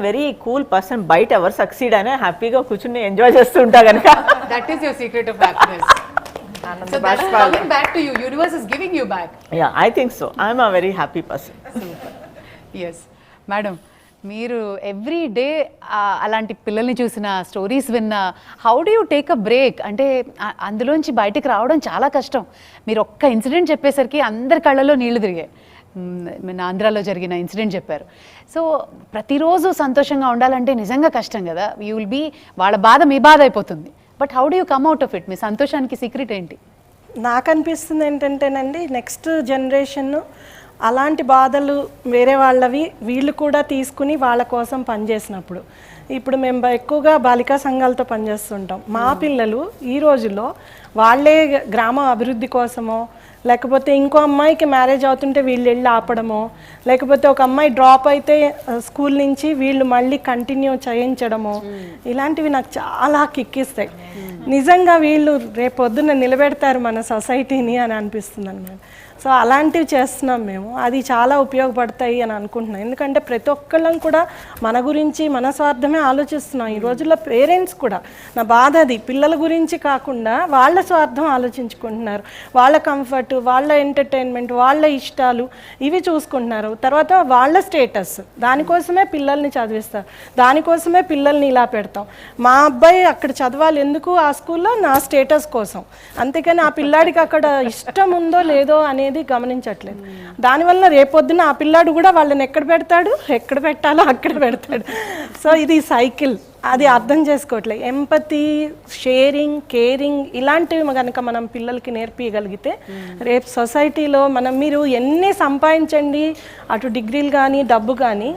very cool person. బయట ఎవరు సక్సీడ్ అయినా హ్యాపీగా కూర్చుని ఎంజాయ్ చేస్తూ ఉంటా కనుక. That is your secret of happiness. So that is coming back to you. Universe is giving you back. Yeah, I think so. I'm a very happy person. Super. Yes. Madam, మీరు ఎవ్రీ డే అలాంటి పిల్లల్ని చూసిన, స్టోరీస్ విన్నా, how do you take a break? అంటే అందులోంచి బయటికి రావడం చాలా కష్టం. మీరు ఒక్క ఇన్సిడెంట్ చెప్పేసరికి అందరి కళ్ళలో నీళ్లు తిరిగాయి. మన ఆంధ్రాలో జరిగిన ఇన్సిడెంట్ చెప్పారు. సో ప్రతిరోజు సంతోషంగా ఉండాలంటే నిజంగా కష్టం కదా. యూ విల్ బీ, వాళ్ళ బాధ మీ బాధ అయిపోతుంది. But how do you come out of it? మీ సంతోషానికి సీక్రెట్ ఏంటి? నాకు అనిపిస్తుంది ఏంటంటేనండి, నెక్స్ట్ జనరేషన్ అలాంటి బాధలు వేరే వాళ్ళవి వీళ్ళు కూడా తీసుకుని వాళ్ళ కోసం పనిచేసినప్పుడు, ఇప్పుడు మేము ఎక్కువగా బాలికా సంఘాలతో పనిచేస్తుంటాం. మా పిల్లలు ఈ రోజుల్లో వాళ్ళే గ్రామ అభివృద్ధి కోసమో, లేకపోతే ఇంకో అమ్మాయికి మ్యారేజ్ అవుతుంటే వీళ్ళు వెళ్ళి ఆపడమో, లేకపోతే ఒక అమ్మాయి డ్రాప్ అయితే స్కూల్ నుంచి వీళ్ళు మళ్ళీ కంటిన్యూ చేయించడమో, ఇలాంటివి నాకు చాలా కిక్కిస్తాయి. నిజంగా వీళ్ళు రేపొద్దున నిలబెడతారు మన సొసైటీని అని అనిపిస్తుంది అన్నమాట. సో అలాంటివి చేస్తున్నాం మేము. అది చాలా ఉపయోగపడతాయి అని అనుకుంటున్నాం. ఎందుకంటే ప్రతి ఒక్కళ్ళం కూడా మన గురించి, మన స్వార్థమే ఆలోచిస్తున్నాం. ఈ రోజుల్లో పేరెంట్స్ కూడా, నా బాధ అది, పిల్లల గురించి కాకుండా వాళ్ళ స్వార్థం ఆలోచించుకుంటున్నారు. వాళ్ళ కంఫర్ట్, వాళ్ళ ఎంటర్టైన్మెంట్, వాళ్ళ ఇష్టాలు ఇవి చూసుకుంటున్నారు. తర్వాత వాళ్ళ స్టేటస్, దానికోసమే పిల్లల్ని చదివిస్తారు, దానికోసమే పిల్లల్ని ఇలా పెడతాం. మా అబ్బాయి అక్కడ చదవాలి ఎందుకు, ఆ స్కూల్లో నా స్టేటస్ కోసం. అంతేకాని ఆ పిల్లాడికి అక్కడ ఇష్టం ఉందో లేదో అనేది గమనించట్లేదు. దానివల్ల రేపొద్దున ఆ పిల్లాడు కూడా వాళ్ళని ఎక్కడ పెడతాడు, ఎక్కడ పెట్టాలో అక్కడ పెడతాడు. సో ఇది సైకిల్, అది అర్థం చేసుకోవట్లేదు. ఎంపతి, షేరింగ్, కేరింగ్ ఇలాంటివి కనుక మనం పిల్లలకి నేర్పించగలిగితే రేపు సొసైటీలో మీరు ఎన్ని సంపాదించండి, అటు డిగ్రీలు కానీ డబ్బు కానీ,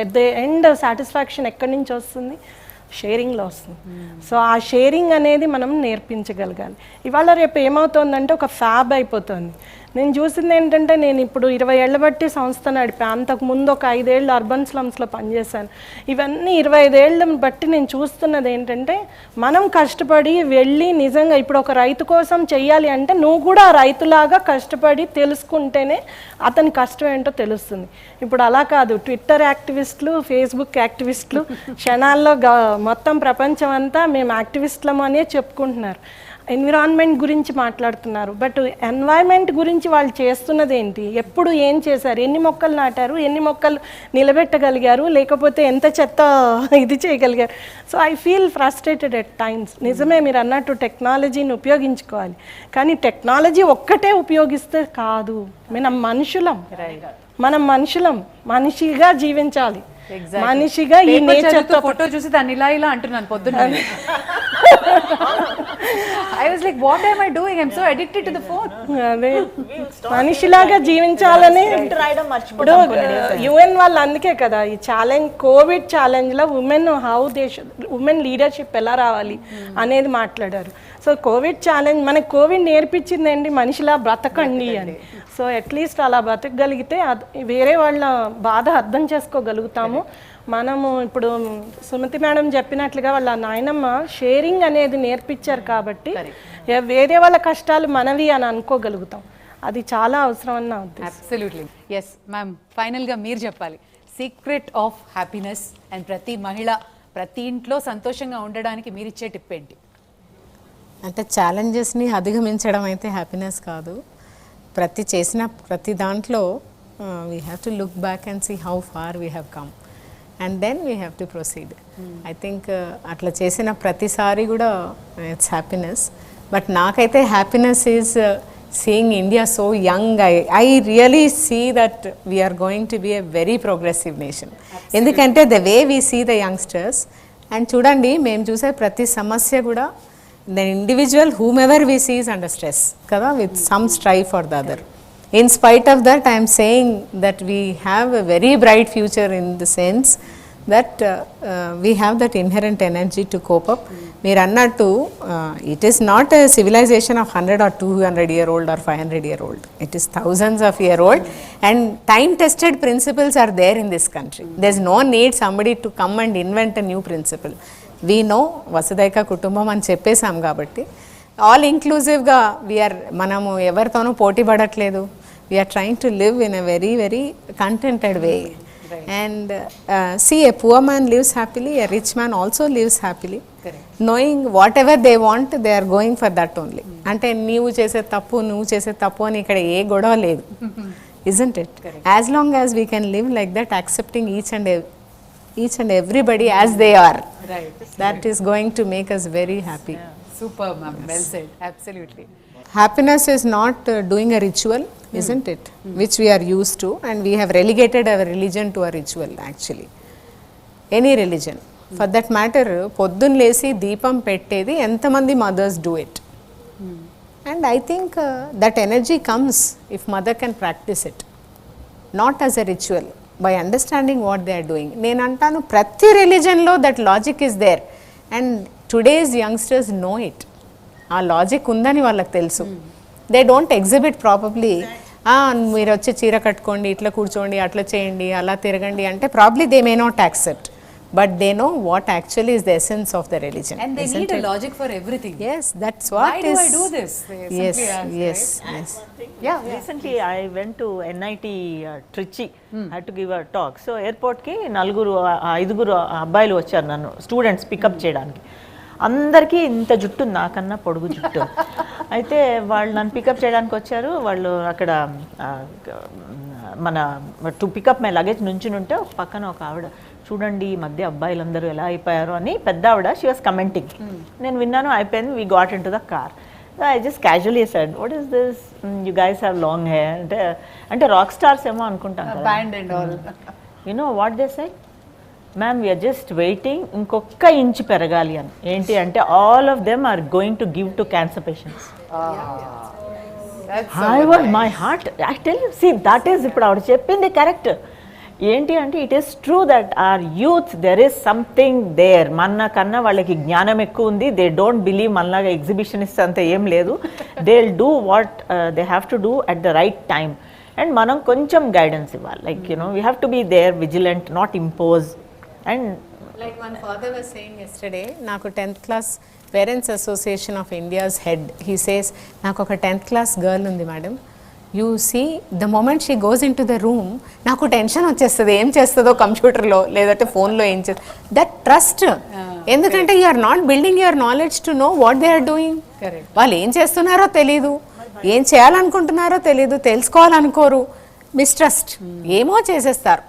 ఎట్ ద ఎండ్ సాటిస్ఫాక్షన్ ఎక్కడి నుంచి వస్తుంది? షేరింగ్లో వస్తుంది. సో ఆ షేరింగ్ అనేది మనం నేర్పించగలగాలి. ఇవాళ రేపు ఏమవుతుందంటే ఒక ఫ్యాబ్ అయిపోతుంది. నేను చూసింది ఏంటంటే, నేను ఇప్పుడు 20 ఏళ్ళ బట్టి సంస్థ నడిపా. అంతకుముందు ఒక 5 ఏళ్ళు అర్బన్ స్లమ్స్లో పనిచేశాను. ఇవన్నీ 25 ఏళ్ళని బట్టి నేను చూస్తున్నది ఏంటంటే, మనం కష్టపడి వెళ్ళి నిజంగా ఇప్పుడు ఒక రైతు కోసం చెయ్యాలి అంటే నువ్వు కూడా రైతులాగా కష్టపడి తెలుసుకుంటేనే అతని కష్టం ఏంటో తెలుస్తుంది. ఇప్పుడు అలా కాదు, ట్విట్టర్ యాక్టివిస్టులు, ఫేస్బుక్ యాక్టివిస్టులు క్షణాల్లో మొత్తం ప్రపంచం అంతా మేము యాక్టివిస్టులము అనే చెప్పుకుంటున్నారు. ఎన్విరాన్మెంట్ గురించి మాట్లాడుతున్నారు. బట్ ఎన్వైర్న్మెంట్ గురించి వాళ్ళు చేస్తున్నది ఏంటి, ఎప్పుడు ఏం చేశారు, ఎన్ని మొక్కలు నాటారు, ఎన్ని మొక్కలు నిలబెట్టగలిగారు, లేకపోతే ఎంత చెత్త ఇది చేయగలిగారు. So I feel frustrated at times. నిజమే మీరు అన్నట్టు టెక్నాలజీని ఉపయోగించుకోవాలి, కానీ టెక్నాలజీ ఒక్కటే ఉపయోగిస్తే కాదు. మనం మనుషులం, మనిషిగా జీవించాలి. మనిషిగా ఈ నేచర్ తో ఫోటో చూసి దాన్ని ఇలా ఇలా అంటున్నాను పొద్దున్న. I was like, what am I doing? I'm so addicted to the phone. అదే మనిషిలాగా జీవించాలని. ఇప్పుడు UN వాళ్ళు అందుకే కదా ఈ ఛాలెంజ్, కోవిడ్ ఛాలెంజ్ లో ఉమెన్ లీడర్షిప్ ఎలా రావాలి అనేది మాట్లాడారు. సో కోవిడ్ ఛాలెంజ్ మనకు కోవిడ్ నేర్పించిందండి, మనిషిలా బ్రతకండి అని. సో అట్లీస్ట్ అలా బ్రతకగలిగితే వేరే వాళ్ళ బాధ అర్థం చేసుకోగలుగుతాము. మనము ఇప్పుడు సుమతి మేడం చెప్పినట్లుగా వాళ్ళ నాయనమ్మ షేరింగ్ అనేది నేర్పించారు కాబట్టి వేరే వాళ్ళ కష్టాలు మనవి అని అనుకోగలుగుతాం. అది చాలా అవసరం అని నా ఉద్దేశం. అబ్సల్యూట్లీ. ఎస్ మ్యామ్, ఫైనల్గా మీరు చెప్పాలి సీక్రెట్ ఆఫ్ హ్యాపీనెస్ అండ్ ప్రతి మహిళ ప్రతి ఇంట్లో సంతోషంగా ఉండడానికి మీరు ఇచ్చే టిప్ ఏంటి? అంటే ఛాలెంజెస్ని అధిగమించడం అయితే హ్యాపీనెస్ కాదు. చేసిన ప్రతి దాంట్లో we have to look back and see how far we have come and then we have to proceed. I think అట్లా చేసిన ప్రతిసారి కూడా ఇట్స్ హ్యాపీనెస్. బట్ నాకైతే happiness is seeing India so young. I really see that we are going to be a very progressive nation. ఎందుకంటే the way we see the youngsters and చూడండి, మేము చూసే ప్రతి సమస్య కూడా the individual whomever we see is under stress kada with some strive for the other. In spite of that, I am saying that we have a very bright future in the sense that we have that inherent energy to cope up. Meer annattu it is not a civilization of 100 or 200 year old or 500 year old. It is thousands of year old and time tested principles are there in this country. There is no need somebody to come and invent a new principle. We know vasudhaika kutumbam అని చెప్పేసాం కాబట్టి ఆల్ ఇంక్లూజివ్గా మనము ఎవరితోనూ పోటీ పడట్లేదు. We're trying to live in a very very contented way and see a poor man lives happily, a rich man also lives happily, knowing whatever they want they are going for that only. అంటే నువ్వు చేసే తప్పు అని ఇక్కడ ఏ గొడవ లేదు. isn't it? As long as we can live like that, accepting each and everybody as they are, right, that is going to make us very happy. Super ma'am, well said, absolutely. Happiness is not doing a ritual, isn't it, which we are used to, and we have relegated our religion to a ritual actually. Any religion for that matter, poddun lesi deepam pettedi entamandi mothers do it, and I think that energy comes if mother can practice it, not as a ritual, by understanding what they are doing. నేను అంటాను ప్రతి రిలీజన్లో that logic is there and today's youngsters know it. ఆ లాజిక్ ఉందని వాళ్ళకి తెలుసు. They don't exhibit probably. మీరు వచ్చి చీర కట్టుకోండి, ఇట్లా కూర్చోండి, అట్లా చేయండి, అలా తిరగండి అంటే probably they may not accept, but they know what actually is the essence of the religion. And they need a logic for everything. Yes, that's what Why do I do this? They Yes, simply ask, yes, right? yes. Yeah, recently I went to NIT Trichy. I had to give a talk. So airport ki ఐదుగురు అబ్బాయిలు వచ్చారు నన్ను స్టూడెంట్స్ పికప్ చేయడానికి. అందరికీ ఇంత జుట్టు, నాకన్నా పొడుగు జుట్టు. అయితే వాళ్ళు నన్ను పికప్ చేయడానికి వచ్చారు. వాళ్ళు అక్కడ మన టు పికప్ మై లగేజ్ నుంచుని ఉంటే పక్కన ఒక ఆవిడ, చూడండి ఈ మధ్య అబ్బాయిలందరూ ఎలా అయిపోయారు అని పెద్ద ఆవిడ, షీ వాస్ కమెంటింగ్. నేను విన్నాను, అయిపోయింది. We got in to the car. I just casually said, what is this, you guys have long hair అంటే రాక్ స్టార్స్ ఏమో అనుకుంటాం కదా. Band and all. You know what they said, ma'am we're just waiting ఇంకొక ఇంచ్ పెరగాలి అని. ఏంటి అంటే all of them are going to give to cancer patients. I was my heart, I tell you, see that is ఇప్పుడు ఆవిడ చెప్పింది కరెక్ట్. ఏంటి అంటే it is true that our youth there is something there. మన కన్నా వాళ్ళకి జ్ఞానం ఎక్కువ ఉంది. దే డోంట్ బిలీవ్ మనలాగా ఎగ్జిబిషనిస్ట్ అంతా ఏం లేదు. They will do what they have to do at the right time. And మనం కొంచెం గైడెన్స్ ఇవ్వాలి. Like you know we have to be there, vigilant, not impose. And Like one father was saying yesterday, నాకు 10th class parents association of India's head, he says, నాకు ఒక 10th class గర్ల్ ఉంది madam, you see the moment she goes in to the room నాకు టెన్షన్ వచ్చేస్తుంది, ఏం చేస్తుందో కంప్యూటర్లో లేదంటే ఫోన్లో ఏం చేస్తుంది. దట్ ట్రస్ట్, ఎందుకంటే you are not building your knowledge to know what they are doing. వాళ్ళు ఏం చేస్తున్నారో తెలీదు, ఏం చేయాలనుకుంటున్నారో తెలీదు, తెలుసుకోవాలనుకోరు, మిస్ట్రస్ట్, ఏమో చేసేస్తారు.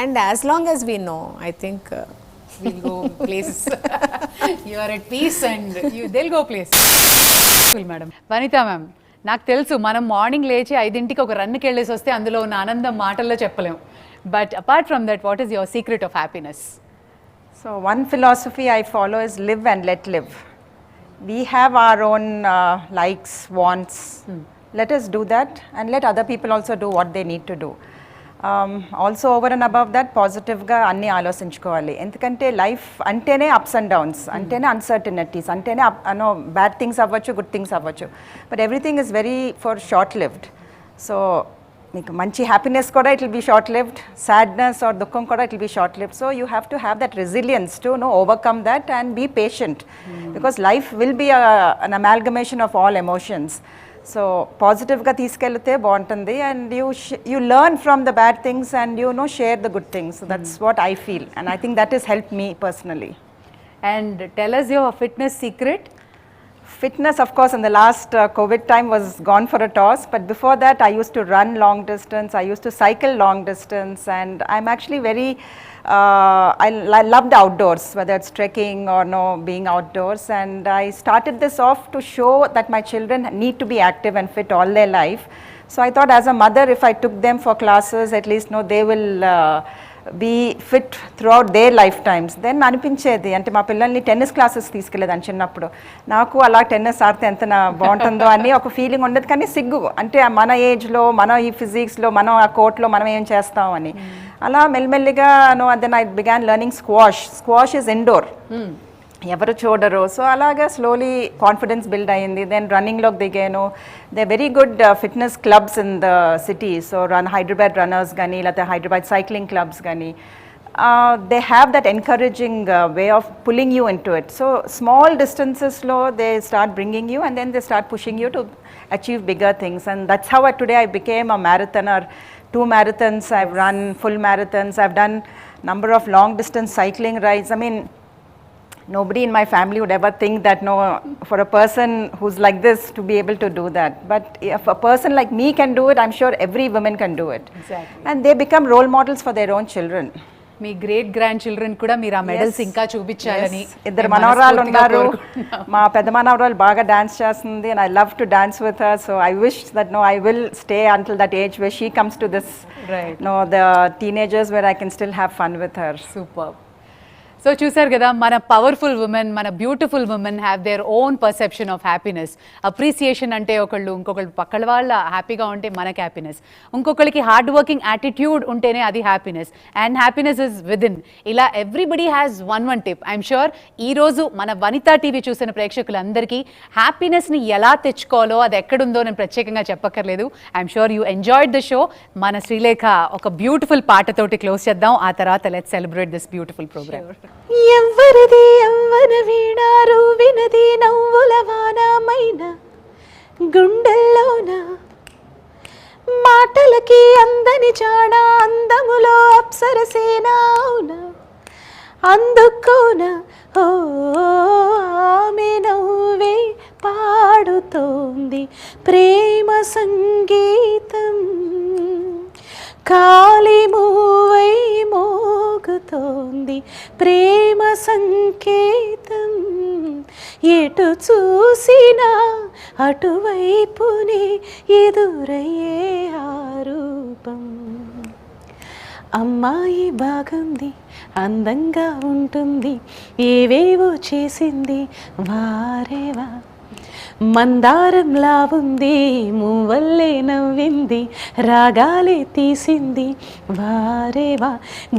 And as long as we know, I think we'll go places. You are at peace and they'll go places. Madam Vanitha ma'am, నాకు తెలుసు మనం మార్నింగ్ లేచి 5ంటికి ఒక రన్కి వెళ్ళేసి వస్తే అందులో ఉన్న ఆనందం మాటల్లో చెప్పలేం. But apart from that, what is your secret of happiness? So one philosophy I follow is live and let live. We have our own likes, wants. Let us do that and let other people also do what they need to do. Also over and above that పాజిటివ్గా అన్నీ ఆలోచించుకోవాలి. ఎందుకంటే లైఫ్ అంటేనే అప్స్ అండ్ డౌన్స్, అంటేనే అన్సర్టనిటీస్, అంటేనే బ్యాడ్ థింగ్స్ అవ్వచ్చు, గుడ్ థింగ్స్ అవ్వచ్చు. But everything is very for short lived. So మీకు మంచి హ్యాపీనెస్ కూడా it will be short lived, sadness or దుఃఖం కూడా it will be short lived. So you have to have that resilience to overcome that and be patient, because life will be an amalgamation of all emotions. So పాజిటివ్గా తీసుకెళ్తే బాగుంటుంది and you learn from the bad things and you know share the good things. That's what I feel and I think that is help me personally. And tell us your fitness secret. Fitness, of course, in the last COVID time was gone for a toss, but before that I used to run long distance, I used to cycle long distance, and I'm actually very, I loved outdoors, whether it's trekking or no, being outdoors, and I started this off to show that my children need to be active and fit all their life. So I thought as a mother, if I took them for classes, at least they will be fit throughout their lifetimes. Then అనిపించేది అంటే మా పిల్లల్ని టెన్నిస్ క్లాసెస్ తీసుకెళ్ళేదాన్ని చిన్నప్పుడు. నాకు అలా టెన్నిస్ ఆడితే ఎంత బాగుంటుందో అని ఒక ఫీలింగ్ ఉండదు, కానీ సిగ్గు అంటే మన ఏజ్లో మన ఈ ఫిజిక్స్లో మనం ఆ కోర్ట్లో మనం ఏం చేస్తాం అని. అలా మెల్లిమెల్లిగా then I began learning squash is indoor, ఎవరు చూడరు. సో అలాగా స్లోలీ కాన్ఫిడెన్స్ బిల్డ్ అయ్యింది. దెన్ రన్నింగ్లోకి దిగాను. They very good fitness clubs in the city. So Hyderabad runners కానీ లేకపోతే హైదరాబాద్ సైక్లింగ్ క్లబ్స్ కానీ they have that encouraging way of pulling you in to it. So small డిస్టెన్సెస్లో they start bringing you and then they start pushing you to achieve bigger things. And that's how today I became a marathoner. 2 marathons I've run, full marathons. I've done number of long distance cycling rides. I mean, nobody in my family would ever think that for a person who's like this to be able to do that. But if a person like me can do it, I'm sure every woman can do it. Exactly. And they become role models for their own children. Me great grand children కూడా మీరు ఆ మెడల్స్ ఇంకా చూపించాలని. ఇద్దరు మనవరాలు ఉన్నారు. మా పెద్ద మనవరాలు బాగా డాన్స్ చేస్తుంది and I love to dance with her, so I wish that I will stay until that age where she comes to this, Right. the teenagers where I can still have fun with her. Super. So చూసారు కదా, మన పవర్ఫుల్ ఉమెన్, మన beautiful women have their own perception of happiness. Appreciation అంటే ఇంకొకళ్ళు పక్కల వాళ్ళ హ్యాపీగా ఉంటే మనకి హ్యాపీనెస్, ఇంకొకరికి హార్డ్ వర్కింగ్ యాటిట్యూడ్ ఉంటేనే అది happiness, and happiness is within. ఇలా everybody has one tip. I'm sure ఈరోజు మన వనితా టీవీ చూసిన ప్రేక్షకులందరికీ హ్యాపీనెస్ని ఎలా తెచ్చుకోవాలో అది ఎక్కడుందో నేను ప్రత్యేకంగా చెప్పక్కర్లేదు. I'm sure you enjoyed the show. మన శ్రీలేఖ ఒక బ్యూటిఫుల్ పాటతోటి క్లోజ్ చేద్దాం, ఆ తర్వాత let's celebrate this beautiful programme. ఎవ్వరిది యవ్వన వీణారు వినది నవ్వుల వానమైన గుండెల్లోన మాటలకి అందని చాడ అందములో అప్సరసేనావున అందుకోన ఓ ఆమె నవ్వే పాడుతోంది ప్రేమ సంగీతం కాలి మూవై మోగుతోంది ప్రేమ సంకేతం ఎటు చూసినా అటువైపునే ఎదురయ్యే ఆ రూపం అమ్మాయి బాగుంది అందంగా ఉంటుంది ఏవేవో చేసింది వారేవా మందారంలా ఉంది మూవల్లే నవ్వింది రాగాలే తీసింది వారేవా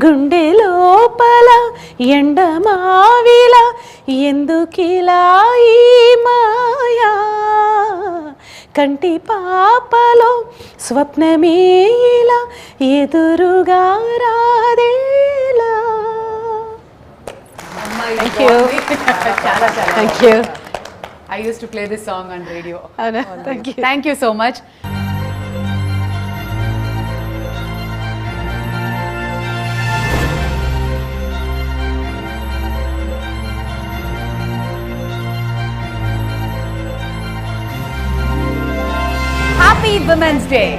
గుండె లోపల ఎండమావిలా ఎందుకిలా ఈ మాయా కంటి పాపలో స్వప్నమే ఇలా ఎదురుగా రాదేలా. Thank you. Thank you. I used to play this song on radio. Thank you. Thank you so much. Happy Women's Day.